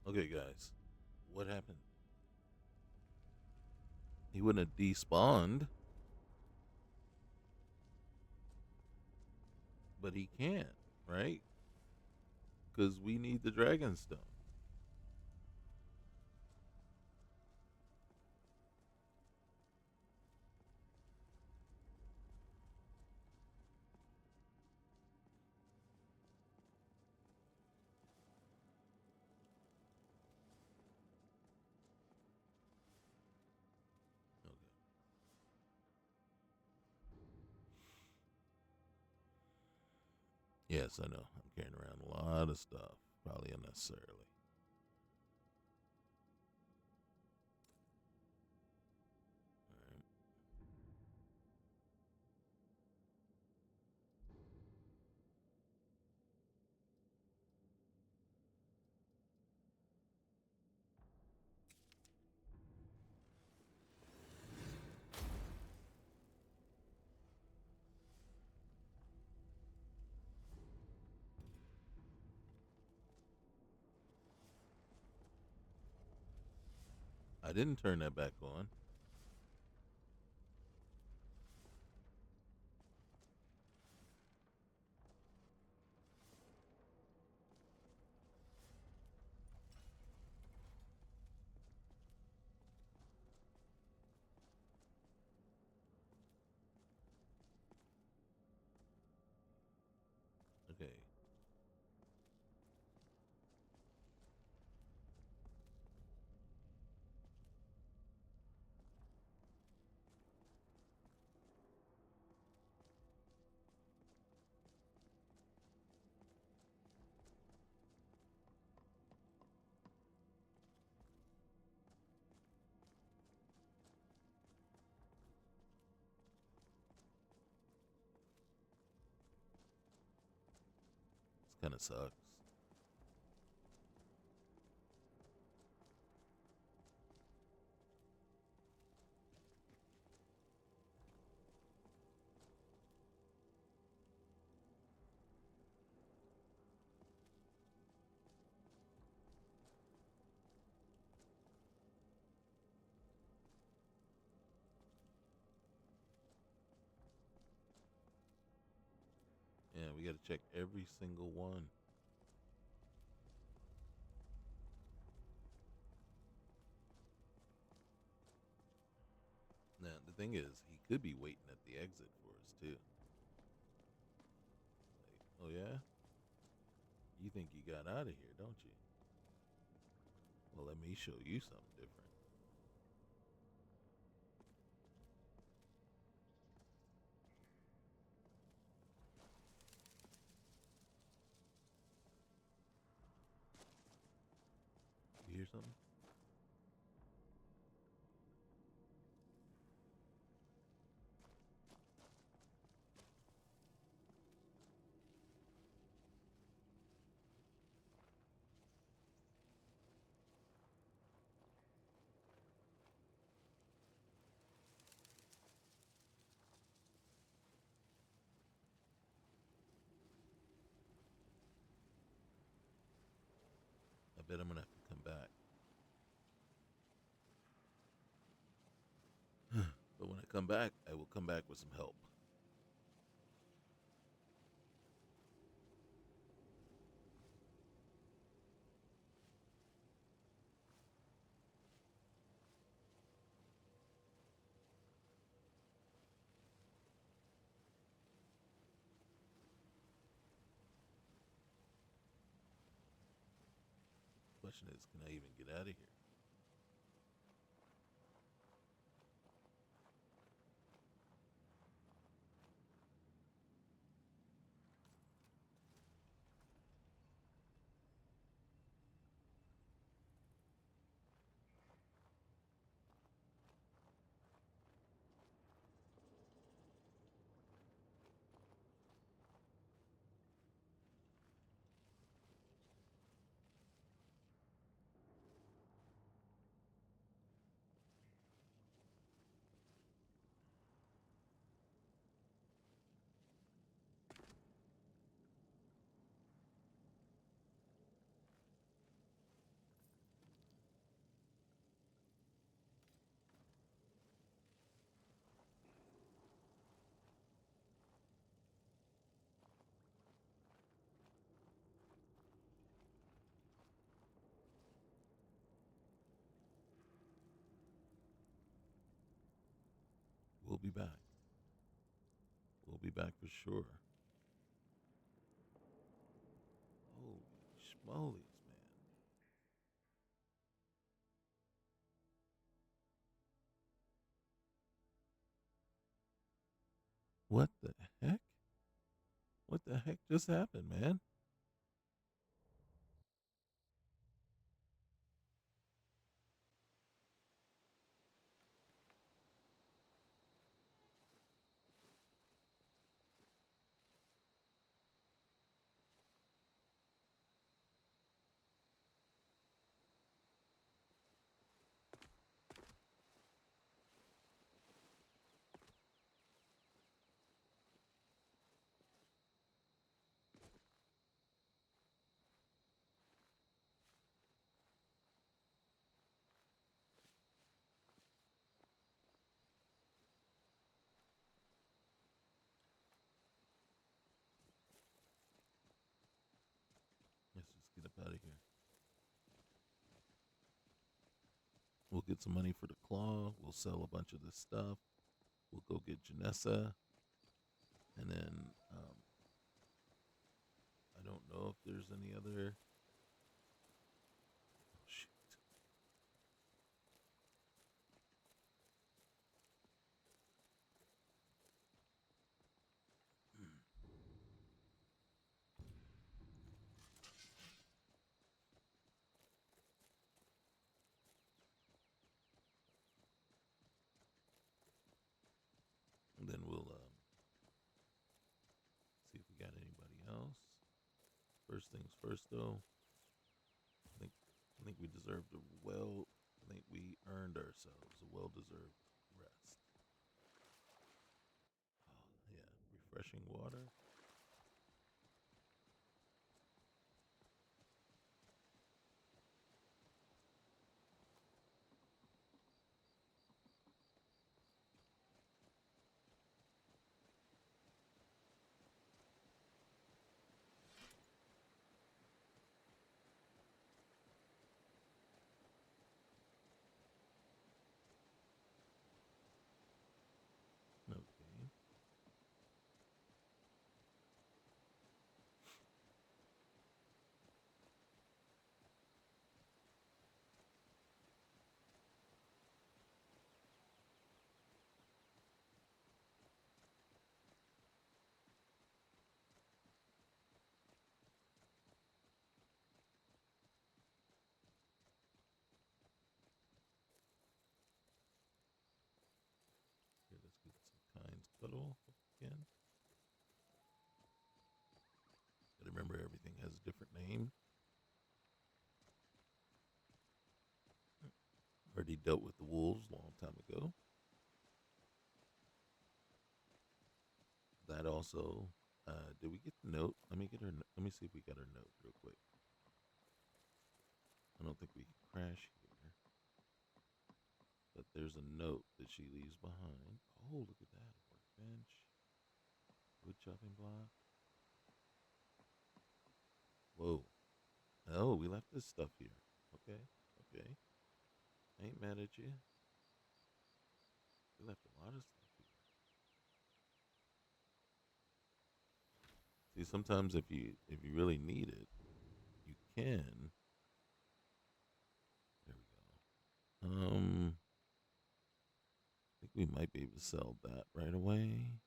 Okay, guys. What happened? He wouldn't have despawned, but he can't, right? Because we need the Dragonstone. Okay. Yes, I know. I'm carrying around a lot of stuff, probably unnecessarily. All right. I didn't turn that back on. Okay. This kind of sucks. Yeah, we got to check every single one. Now, the thing is, he could be waiting at the exit for us, too. Oh yeah? You think you got out of here, don't you? Well, let me show you something different. You hear something? I bet I'm gonna have to come back. But when I come back, I will come back with some help. Question is, can I even get out of here? We'll be back. We'll be back for sure. Holy schmolies, man. What the heck? What the heck just happened, man? Let's just get up out of here. We'll get some money for the claw. We'll sell a bunch of this stuff. We'll go get Janessa. And then I don't know if there's any other. Oh, shoot. And then we'll see if we got anybody else. First things first, though. I think we deserved a well. I think we earned ourselves a well-deserved rest. Oh, yeah, refreshing water. Okay. everything has a different name. Already dealt with the wolves a long time ago. That also, did we get the note? Let me get her. Let me see if we got her note real quick. I don't think we can crash here, but there's a note that she leaves behind. Oh, look at that, a workbench, wood chopping block. Whoa. Oh, we left this stuff here. Okay, okay. I ain't mad at you. We left a lot of stuff here. See, sometimes if you really need it, you can. There we go. I think we might be able to sell that right away.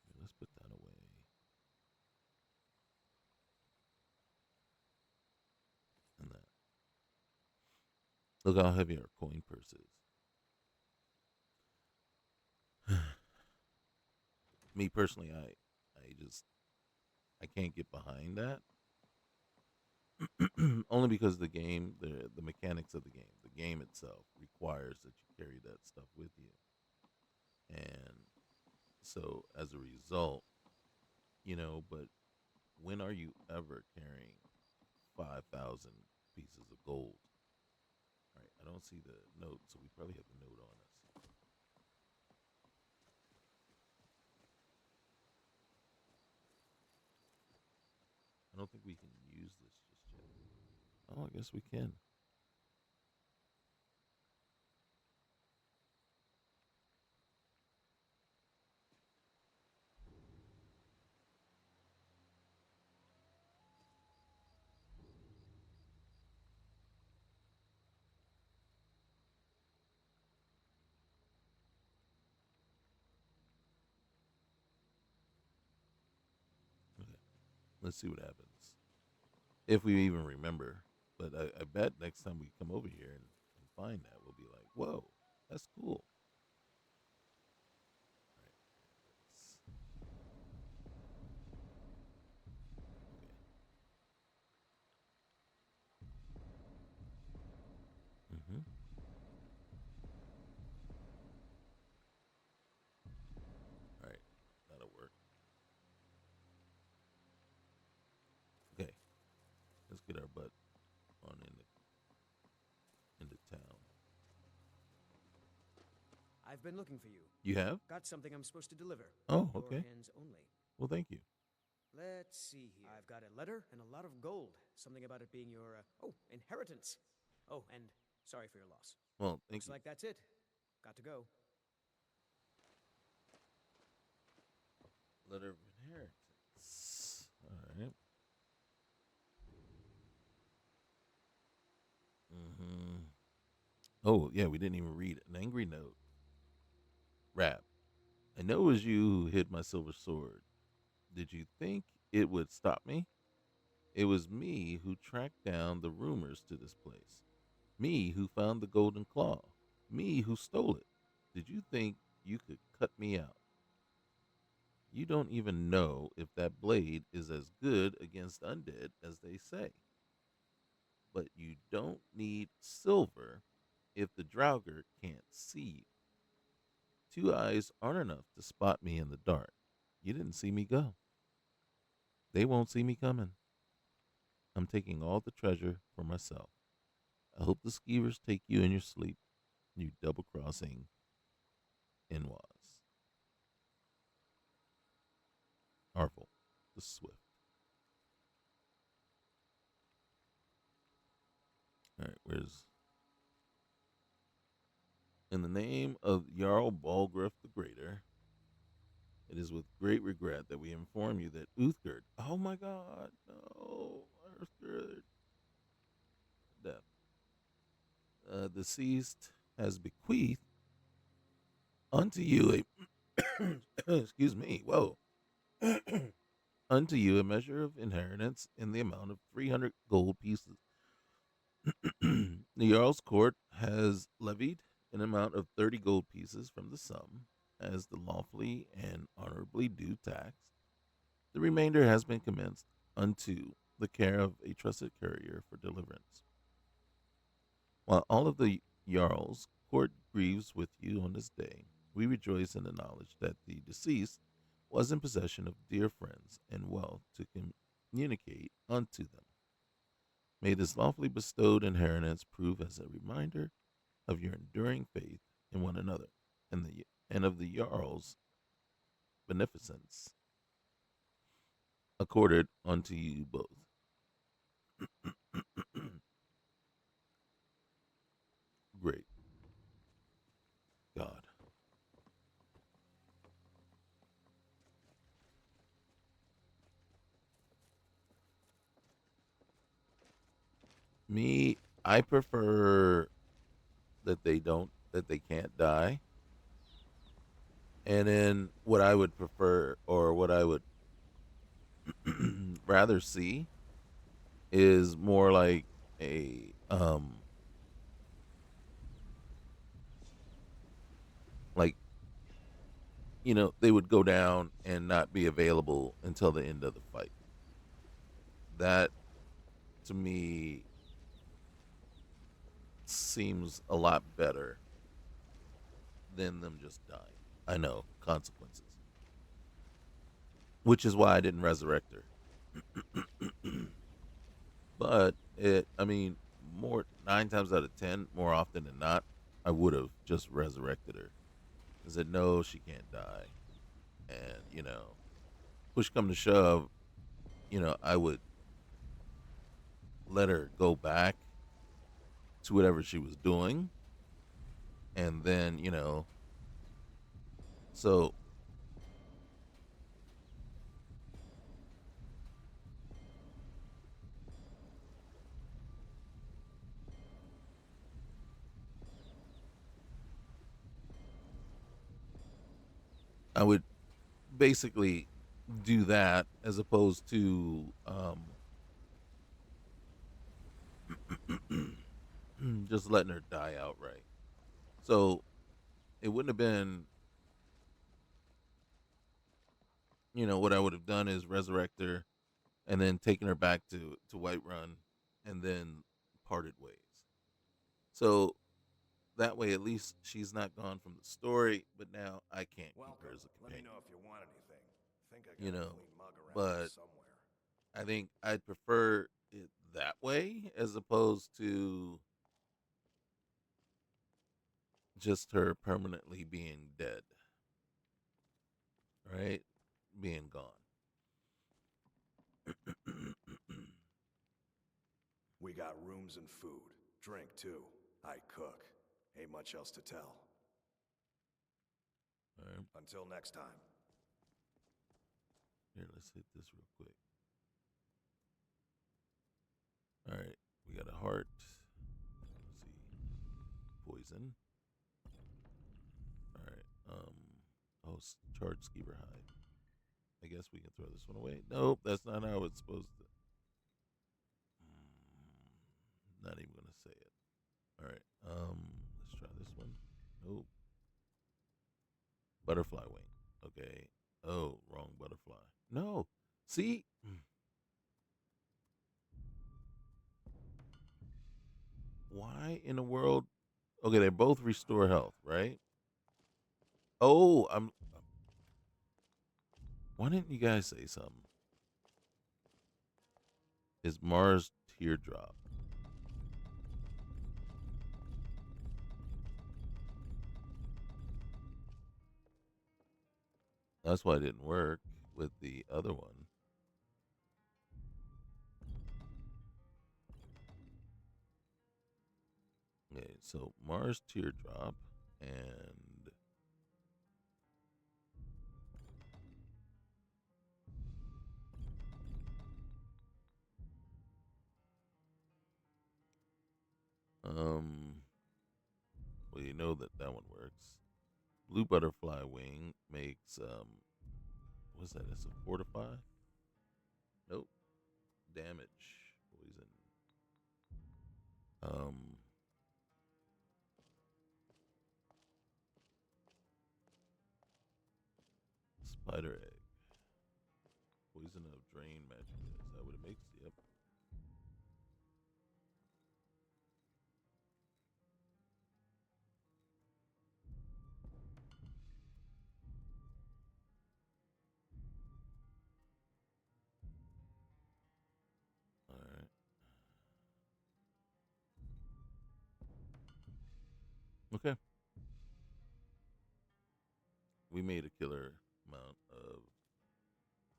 Yeah, let's put that away. And that. Look how heavy our coin purse is. Me personally, I can't get behind that. Only because the mechanics of the game itself requires that you carry that stuff with you. And so as a result, but when are you ever carrying 5,000 pieces of gold? All right, I don't see the note, so we probably have the note on us. I don't think we can use this just yet. Oh, I guess we can. Okay, let's see what happens. If we even remember. But I bet next time we come over here and find that, we'll be like, whoa, that's cool. All right, okay. Mm-hmm. All right, that'll work. Okay, let's get our butt on into town. I've been looking for you. You have? Got something I'm supposed to deliver. Oh, Your okay. hands only. Well, thank you. Let's see here. I've got a letter and a lot of gold. Something about it being your, inheritance. Oh, and sorry for your loss. Well, thank Looks you. like that's it. Got to go. Letter of inheritance. All right. Mm-hmm. Oh, yeah, we didn't even read it. An angry note. Rap. I know it was you who hid my silver sword. Did you think it would stop me? It was me who tracked down the rumors to this place. Me who found the golden claw. Me who stole it. Did you think you could cut me out? You don't even know if that blade is as good against undead as they say. But you don't need silver if the Draugr can't see you. Two eyes aren't enough to spot me in the dark. You didn't see me go. They won't see me coming. I'm taking all the treasure for myself. I hope the skeevers take you in your sleep, you double crossing Inwas. Arvel, the Swift. All right, where's. In the name of Jarl Balgruff the Greater, it is with great regret that we inform you that Uthgerd. Oh my god, no. Uthgerd. Death. Deceased has bequeathed unto you a. Excuse me, whoa. Unto you a measure of inheritance in the amount of 300 gold pieces. The Jarl's court has levied an amount of 30 gold pieces from the sum as the lawfully and honorably due tax. The remainder has been commenced unto the care of a trusted courier for deliverance. While all of the Jarls court grieves with you on this day, we rejoice in the knowledge that the deceased was in possession of dear friends and wealth to communicate unto them. May this lawfully bestowed inheritance prove as a reminder of your enduring faith in one another and of the Jarl's beneficence accorded unto you both. Great God. Me, I prefer that they can't die. And then what I would prefer or what I would rather see is more like a like they would go down and not be available until the end of the fight. That to me seems a lot better than them just dying. I know consequences, which is why I didn't resurrect her. But I mean, more 9 times out of 10, more often than not, I would have just resurrected her. I said, no, she can't die. And, push come to shove, I would let her go back to whatever she was doing. And then, so I would basically do that as opposed to just letting her die outright. So it wouldn't have been, what I would have done is resurrect her and then taken her back to Whiterun and then parted ways. So that way, at least she's not gone from the story, but now I can't keep her Welcome. as a Let me companion, know if you want anything. Think I you got a know. clean mug around here But somewhere. I think I'd prefer it that way as opposed to just her permanently being dead, right? Being gone. We got rooms and food. Drink, too. I cook. Ain't much else to tell. All right. Until next time. Here, let's hit this real quick. All right. We got a heart. Let's see. Poison. All right. Oh, charged skeever hide. I guess we can throw this one away. Nope, that's not how it's supposed to. Not even gonna say it. All right. Let's try this one. Nope. Butterfly wing. Okay. Oh, wrong butterfly. No. See? Why in the world? Okay, they both restore health, right? Oh, I'm. Why didn't you guys say something? Is Mars teardrop? That's why it didn't work with the other one. Okay, so Mars teardrop and well, you know that that one works. Blue butterfly wing makes what's that? It's a fortify. Nope. Damage poison. Um, spider egg poison. poison of drain magic. Is that what it makes? Yep. All right. Okay. We made a killer amount of.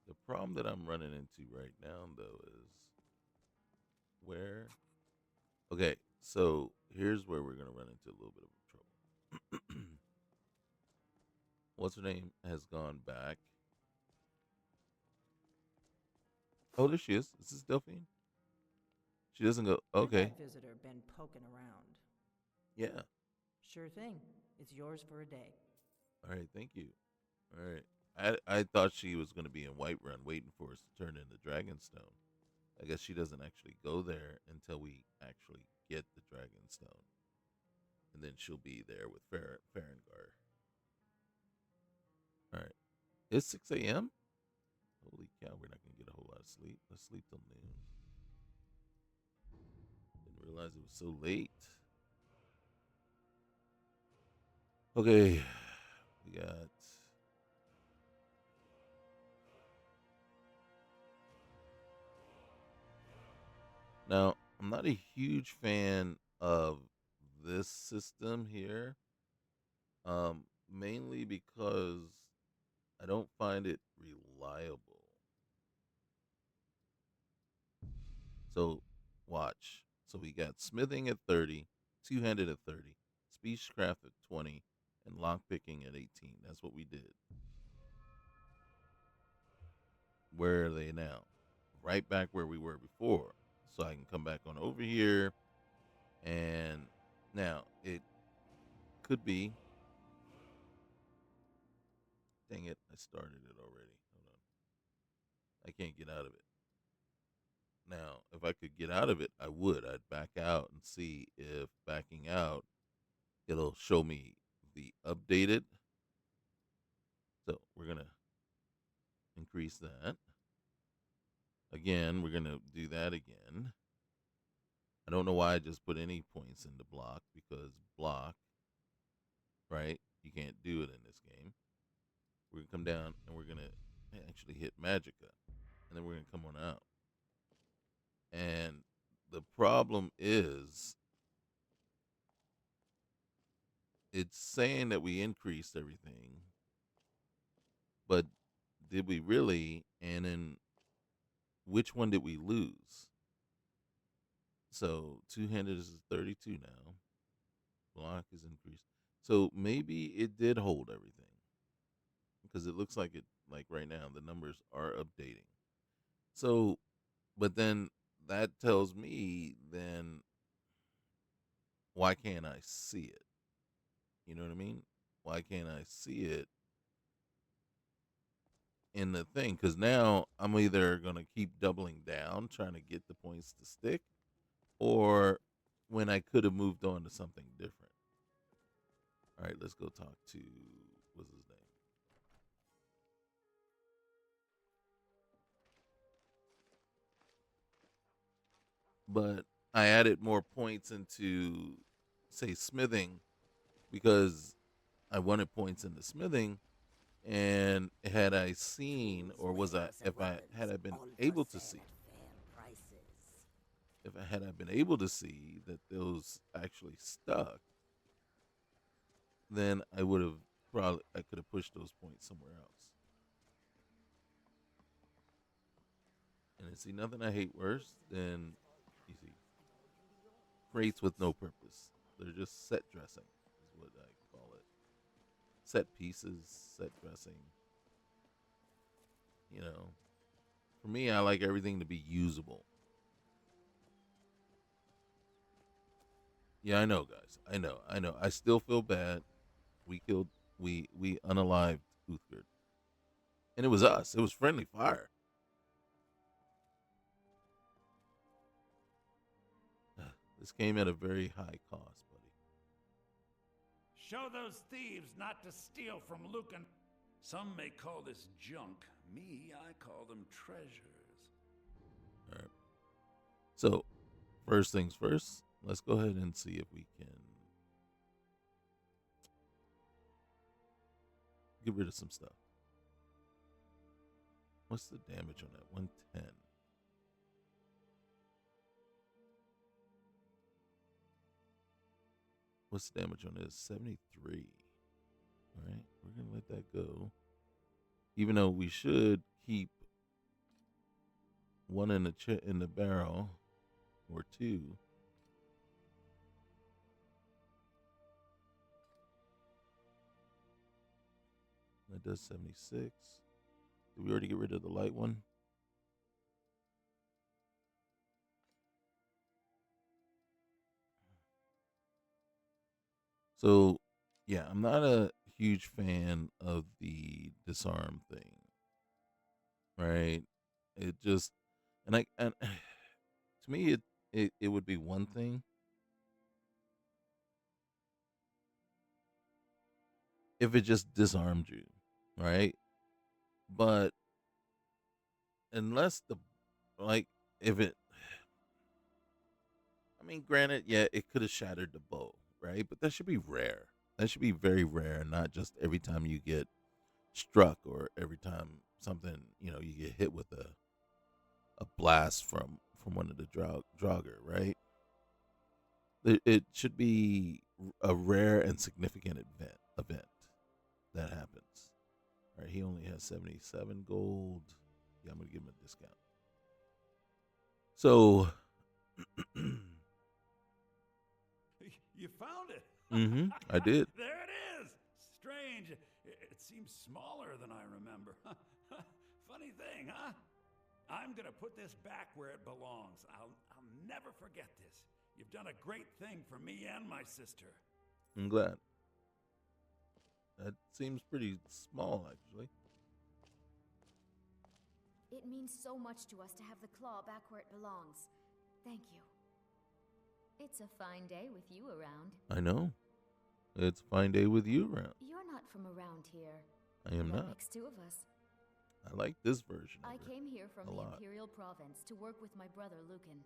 The problem that I'm running into right now, though, is where. Okay, so here's where we're gonna run into a little bit of trouble. What's her name has gone back. Oh, there she is. Is this Delphine? She doesn't go. Where's Okay. that visitor been poking around? Yeah. Sure thing. It's yours for a day. All right. Thank you. All right. I thought she was going to be in Whiterun waiting for us to turn into Dragonstone. I guess she doesn't actually go there until we actually get the Dragonstone. And then she'll be there with Farengar. All right. It's 6 a.m.? Holy cow, we're not going to get a whole lot of sleep. Let's sleep till noon. Didn't realize it was so late. Okay. We got. Now, I'm not a huge fan of this system here. Mainly because I don't find it reliable. So, watch. So we got smithing at 30, two-handed at 30, speechcraft at 20, and lockpicking at 18. That's what we did. Where are they now? Right back where we were before. So I can come back on over here. And now it could be. Dang it, I started it already. Hold on. I can't get out of it. Now, if I could get out of it, I would. I'd back out and see if backing out, it'll show me the updated. So we're going to increase that. Again, we're going to do that again. I don't know why I just put any points into block because block, right? You can't do it in this game. We're going to come down and we're going to actually hit Magicka. And then we're going to come on out. And the problem is it's saying that we increased everything, but did we really? And then which one did we lose? So two-handed is 32 now. Block is increased. So maybe it did hold everything because it looks like it, like right now, the numbers are updating. So, but then that tells me then why can't I see it? You know what I mean? Why can't I see it in the thing? Because now I'm either going to keep doubling down trying to get the points to stick, or when I could have moved on to something different. All right, let's go talk to, what's his name? But I added more points into, say, smithing because I wanted points into smithing. And had I seen, or was I, if I had I been able to see, if I had I been able to see that those actually stuck, then I would have probably, I could have pushed those points somewhere else. And I see nothing I hate worse than, you see, crates with no purpose. They're just set dressing, is what I call it. Set pieces, set dressing. You know, for me, I like everything to be usable. Yeah, I know, guys. I know. I still feel bad. We unalived Uthgard. And it was us. It was friendly fire. This came at a very high cost, buddy. Show those thieves not to steal from Lucan. Some may call this junk. Me, I call them treasures. All right. So, first things first, let's go ahead and see if we can get rid of some stuff. What's the damage on that? 110. What's the damage on this? 73. All right, we're going to let that go. Even though we should keep one in the barrel or two. That does 76. Did we already get rid of the light one? So, yeah, I'm not a huge fan of the disarm thing. Right? It just and to me it would be one thing if it just disarmed you, right? But unless the like if it I mean, granted, yeah, it could have shattered the bow, right? But that should be rare. That should be very rare, not just every time you get struck or every time something, you get hit with a blast from one of the Draugr, right? It should be a rare and significant event that happens. All right, he only has 77 gold. Yeah, I'm gonna give him a discount. So, You found it. I did. There it is. Strange. It seems smaller than I remember. Funny thing, huh? I'm gonna put this back where it belongs. I'll never forget this. You've done a great thing for me and my sister. I'm glad. That seems pretty small, actually. It means so much to us to have the claw back where it belongs. Thank you. It's a fine day with you around. I know. It's a fine day with you around. You're not from around here. I am That not. makes two of us. I like this version of I her came here from a the lot. Imperial Province to work with my brother Lucan.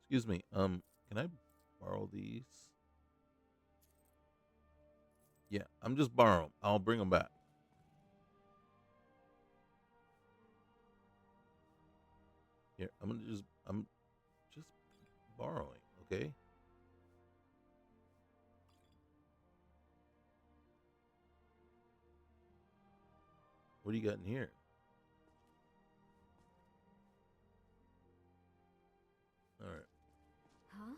Excuse me. Can I borrow these? Yeah, I'm just borrowing. I'll bring them back. Here, I'm just borrowing, okay? What do you got in here? All right. Huh?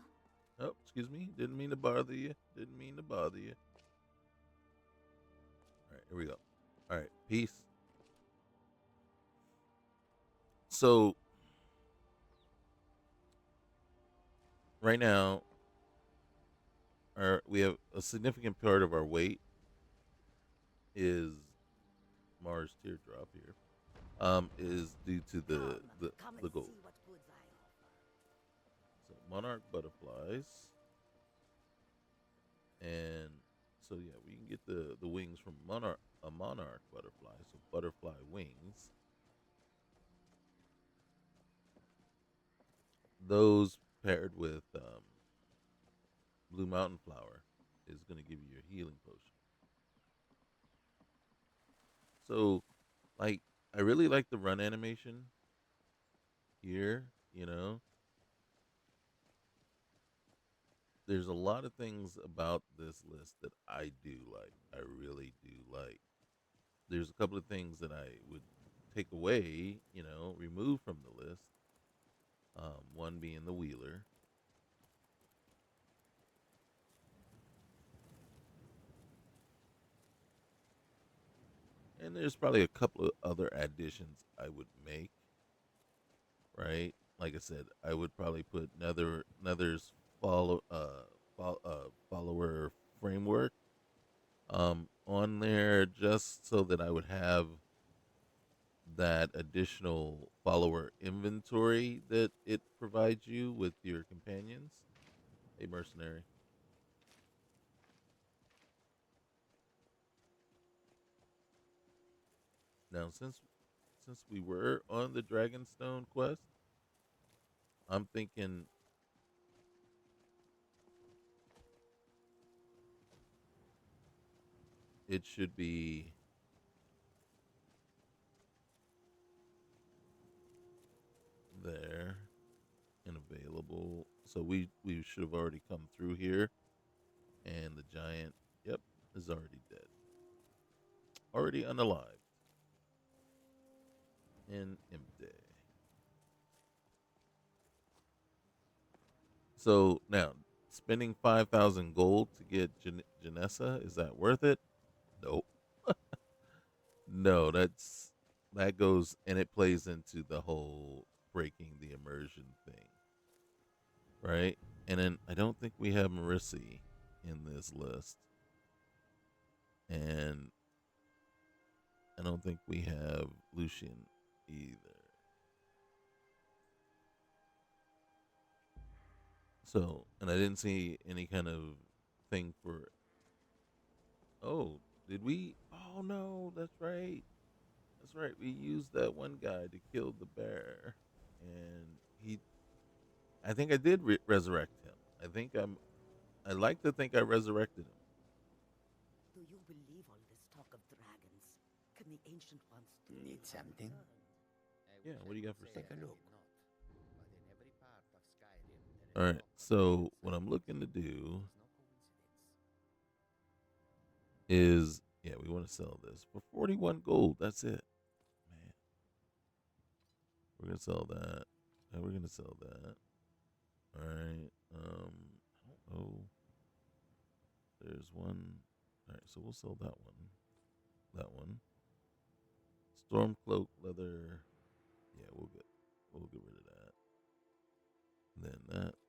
Oh, excuse me. Didn't mean to bother you. Didn't mean to bother you. All right, here we go. All right, peace. So, right now, we have a significant part of our weight is Mars teardrop here. Is due to the gold. So monarch butterflies, and so yeah, we can get the wings from a monarch butterfly. So butterfly wings. Those paired with blue mountain flower is going to give you your healing potion. So, like, I really like the run animation here. There's a lot of things about this list that I do like. I really do like. There's a couple of things that I would take away, remove from the list. One being the wheeler. And there's probably a couple of other additions I would make. Right? Like I said, I would probably put Nether's follower framework on there just so that I would have that additional follower inventory that it provides you with your companions. A mercenary. Now, since we were on the Dragonstone quest, I'm thinking it should be there and available. So we should have already come through here, and the giant, yep, is already dead, already unalived and empty. So now, spending 5,000 gold to get Janessa, is that worth it? Nope. No, that goes and it plays into the whole breaking the immersion thing, right? And then I don't think we have Marissi in this list, and I don't think we have Lucian either. So, and I didn't see any kind of thing for. Oh, did we? Oh no, that's right. That's right. We used that one guy to kill the bear, and he. I think I did resurrect him. I think I'm. I like to think I resurrected him. Do you believe all this talk of dragons? Can the ancient ones Need something? Yeah. What do you got for Take a second? look. All right. So what I'm looking to do is, yeah, we want to sell this for 41 gold. That's it, man. We're gonna sell that, and we're gonna sell that. All right. I don't know. There's one. All right, so we'll sell that one. That one. Stormcloak leather. Yeah, we'll get rid of that. And then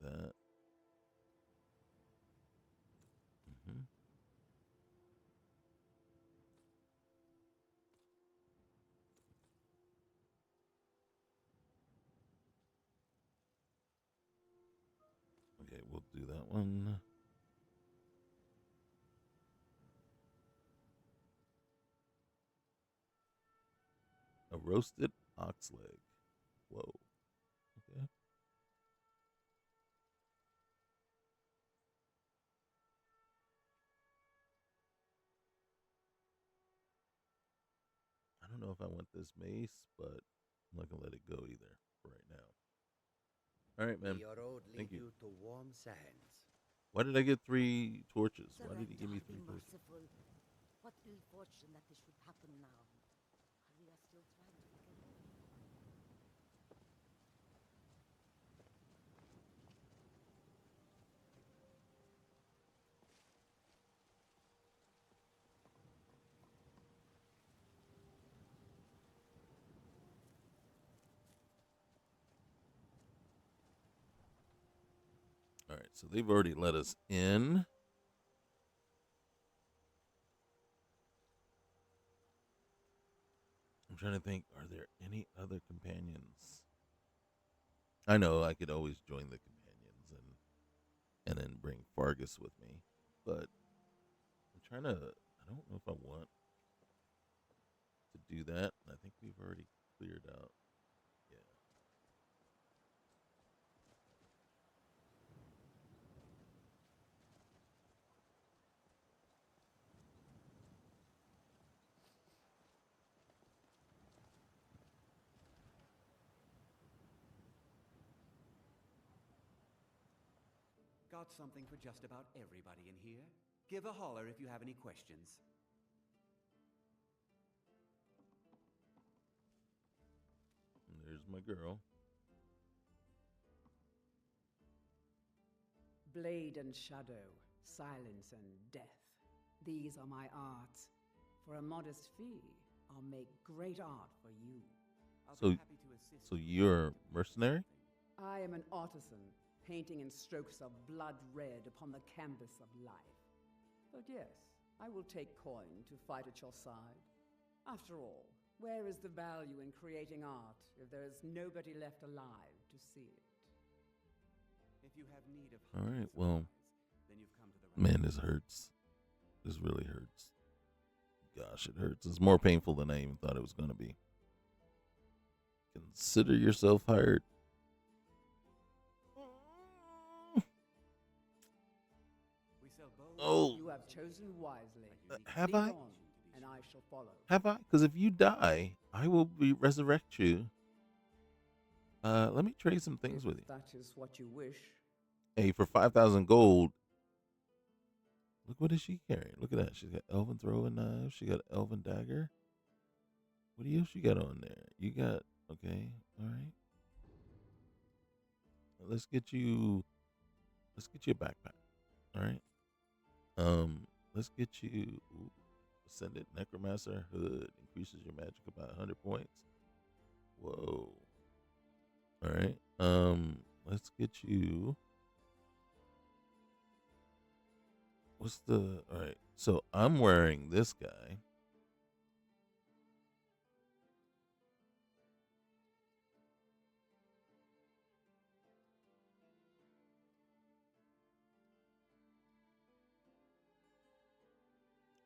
that. Hmm. Okay, we'll do that one. A roasted ox leg. Whoa. Okay. I don't know if I want this mace, but I'm not gonna let it go either for right now. All right, man. May your road Thank lead you. you to warm sands. Why did I get 3 torches? Why did he give me Surrender, 3 be torches? merciful. What ill fortune that this should happen now. We are still trying to figure it out. All right, so they've already let us in. I'm trying to think, are there any other companions? I know I could always join the companions and then bring Fargus with me, but I'm trying to. I don't know if I want to do that. I think we've already cleared out. Yeah. Got something for just about everybody in here. Give a holler if you have any questions. And there's my girl. Blade and shadow, silence and death. These are my arts. For a modest fee, I'll make great art for you. I'll So- be happy to assist So you. you're a mercenary? I am an artisan, painting in strokes of blood red upon the canvas of life. But yes, I will take coin to fight at your side. After all, where is the value in creating art if there is nobody left alive to see it? If you have need of All right, hunting well, supplies, then you've come to the right Man, this hurts. This really hurts. gosh, it hurts. It's more painful than I even thought it was going to be. Consider yourself hired. We sell bows. Oh, You have chosen wisely. have Lead I? on, and I shall follow. Have I? Because if you die, I will resurrect you. Let me trade some things with you. That is what you wish. Hey, for 5,000 gold. Look, what is she carrying? Look at that. She's got elven throwing knives. She got elven dagger. What else you got on there? You got, okay, all right. Let's get you a backpack. All right. Let's get you Ascendant Necromancer hood. Increases your magic about 100 points. Whoa. All right. Let's get you. All right. So I'm wearing this guy.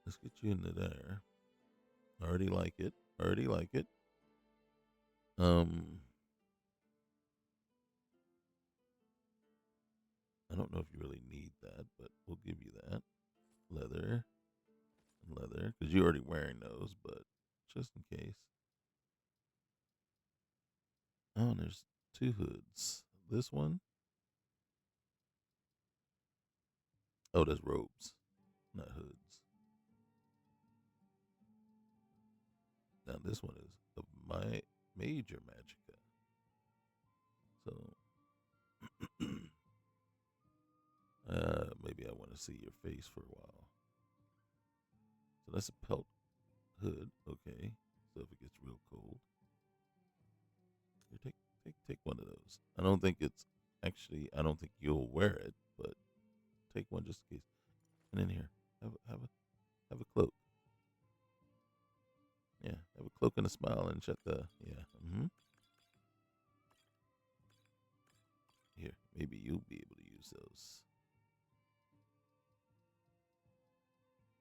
Let's get you into there. I already like it. I don't know if you really need that, but we'll give you that. Leather, because you're already wearing those, but just in case. Oh, and there's two hoods. This one. Oh, there's robes, not hoods. Now this one is of my major magicka. So maybe I want to see your face for a while. So that's a pelt hood, okay. So if it gets real cold, here, take one of those. I don't think you'll wear it, but take one just in case. And in here, have a cloak. Yeah, have a cloak and a smile and shut the Here, maybe you'll be able to use those.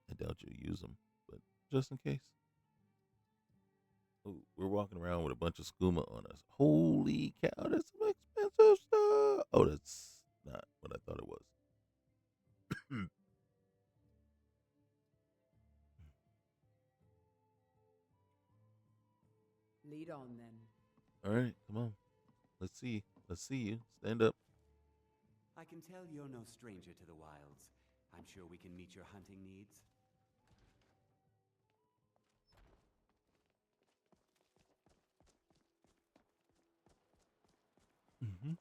I doubt you'll use them, but just in case. Oh, we're walking around with a bunch of skooma on us. Holy cow, that's some expensive stuff. Oh, that's not what I thought it was. Lead on then. All right, come on. Let's see you. Stand up. I can tell you're no stranger to the wilds. I'm sure we can meet your hunting needs. Mm-hmm.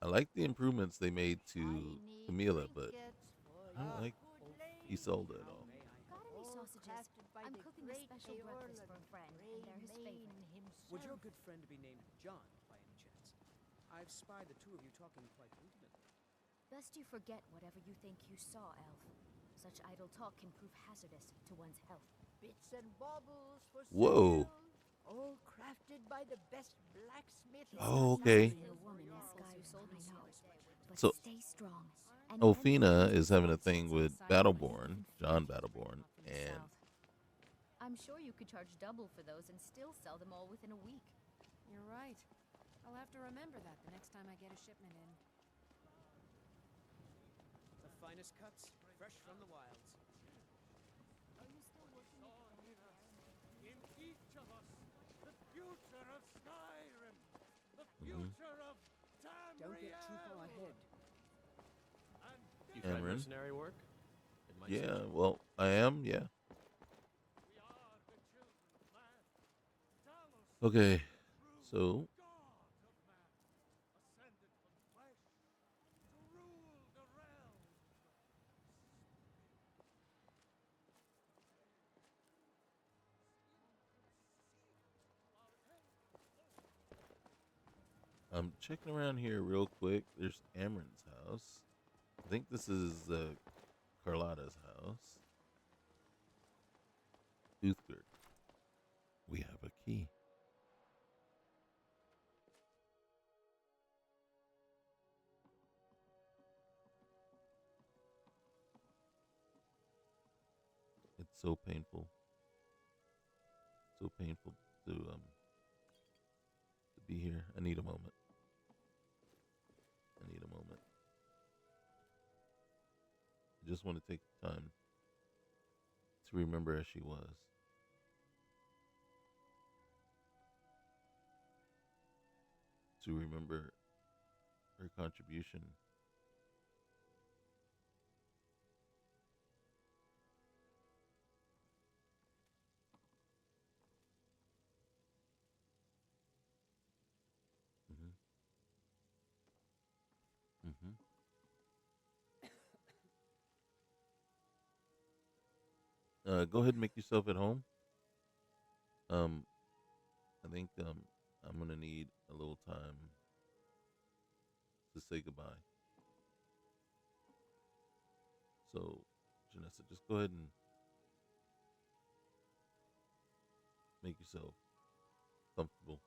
I like the improvements they made to Camila, but I don't like Isolde at all. Got any sausages? I'm cooking a special breakfast for a friend, and they're his favorite. Would your good friend be named John, by any chance? I've spied the two of you talking quite intimately. Best you forget whatever you think you saw, Elf. Such idle talk can prove hazardous to one's health. Bits and baubles for Whoa. sale, all crafted by the best blacksmith. Oh, okay. A woman in Skyrim, I know, but So, stay strong. And Elfina anything is having a else thing with outside Battleborn, you can John finish Battleborn, from the and south. I'm sure you could charge double for those and still sell them all within a week. You're right. I'll have to remember that the next time I get a shipment in. The finest cuts, fresh from the wilds. Are you still working at the In each of us, the future of Skyrim, the future of Tamriel. Don't get too far ahead. You tried Cameron? mercenary work? It might yeah, suit you. well, I am, yeah. We are the children's land. Talos, Okay, true so God of man, ascended from flesh to rule the realm. I'm checking around here real quick. There's Amron's house. I think this is Carlotta's house. Uthgard. We have a key. So painful. So painful to be here. I need a moment. I need a moment. I just want to take the time to remember as she was. To remember her contribution. Mm-hmm. Mm-hmm. Go ahead and make yourself at home. Um, I think I'm gonna need a little time to say goodbye. So, Janessa, just go ahead and make yourself comfortable.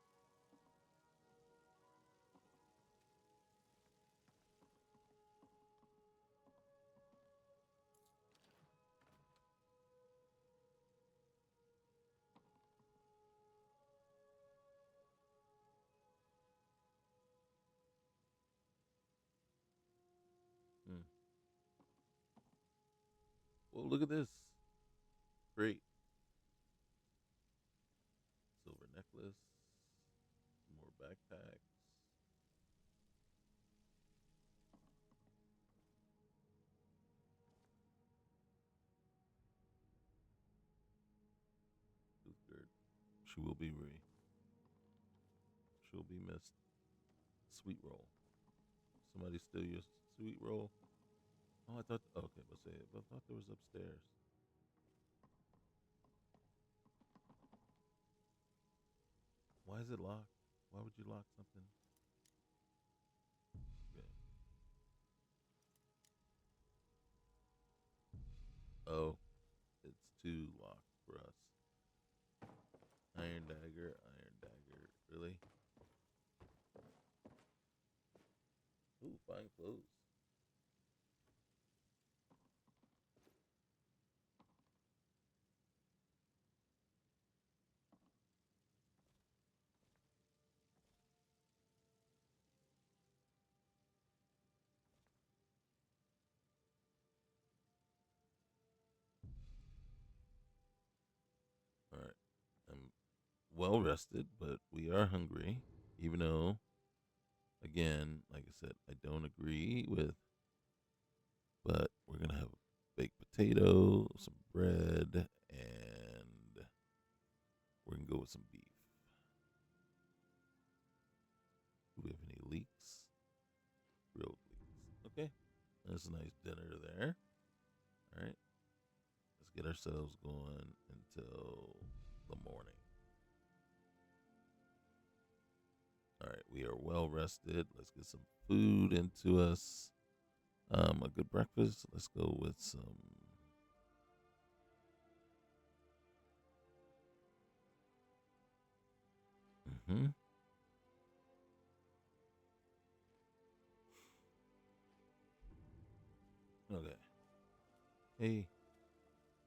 Mm. Well, look at this. Great. Silver necklace. More backpacks. Toothgurt. She will be she'll be missed. Sweet roll. Somebody steal your sweet roll. Oh, I thought. Okay, let's say it. But I thought there was upstairs. Why is it locked? Why would you lock something? Okay. Oh, it's too locked for us. Iron dagger, iron dagger. Really? Ooh, fine clothes. All right. I'm well rested, but we are hungry. Even though, again, like I said, I don't agree with, but we're going to have baked potato, some bread, and we're going to go with some beef. Do we have any leeks? Grilled leeks. Okay. That's a nice dinner there. All right. Let's get ourselves going until the morning. All right, we are well rested. Let's get some food into us. A good breakfast. Let's go with some. Mm-hmm. Okay. Hey,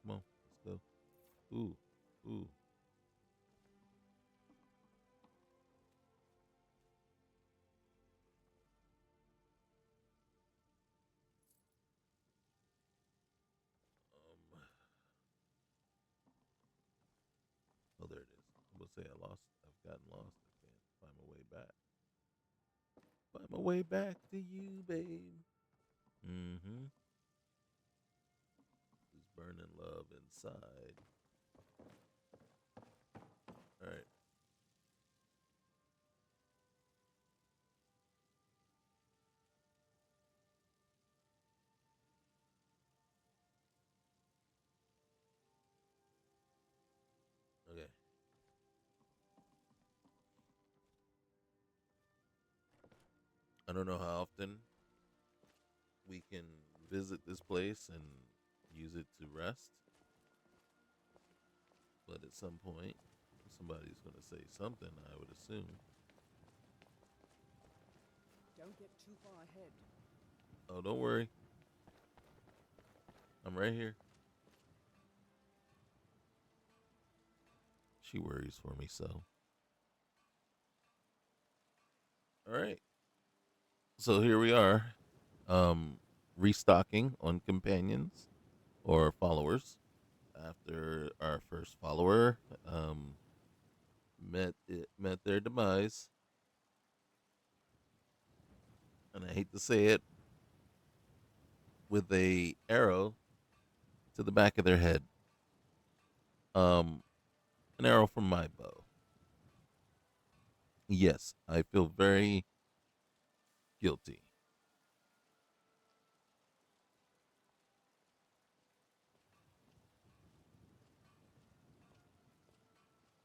come on, let's go. Ooh, ooh. Oh, there it is. I'm gonna say I lost. I've gotten lost. I can't find my way back. Find my way back to you, babe. Mm-hmm. This burning love inside. All right. Okay. I don't know how often we can visit this place and use it to rest, but at some point, somebody's going to say something, I would assume. Don't get too far ahead. Oh, don't worry. I'm right here. She worries for me, so. All right. So here we are, restocking on companions or followers after our first follower met their demise, and I hate to say it, with a arrow to the back of their head. Um, an arrow from my bow. Yes, I feel very guilty.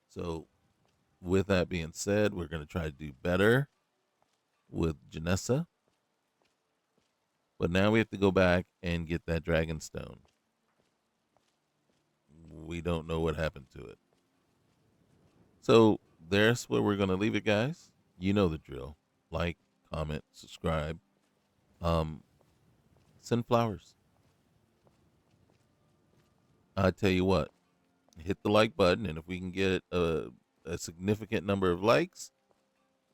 So, with that being said, we're going to try to do better with Janessa. But now we have to go back and get that dragon stone. We don't know what happened to it. So, there's where we're going to leave it, guys. You know the drill. Like, comment, subscribe. Send flowers. I tell you what, hit the like button, and if we can get a significant number of likes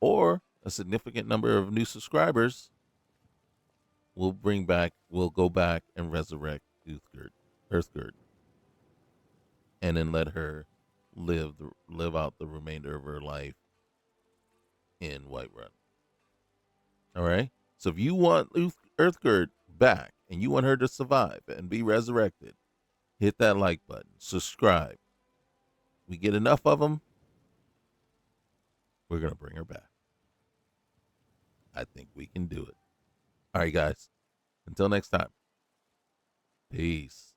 or a significant number of new subscribers, we'll go back and resurrect Earthgird, and then let her live out the remainder of her life in Whiterun. All right. So if you want Earthgird back and you want her to survive and be resurrected, hit that like button, subscribe. We get enough of them, we're gonna bring her back. I think we can do it. All right, guys. Until next time. Peace.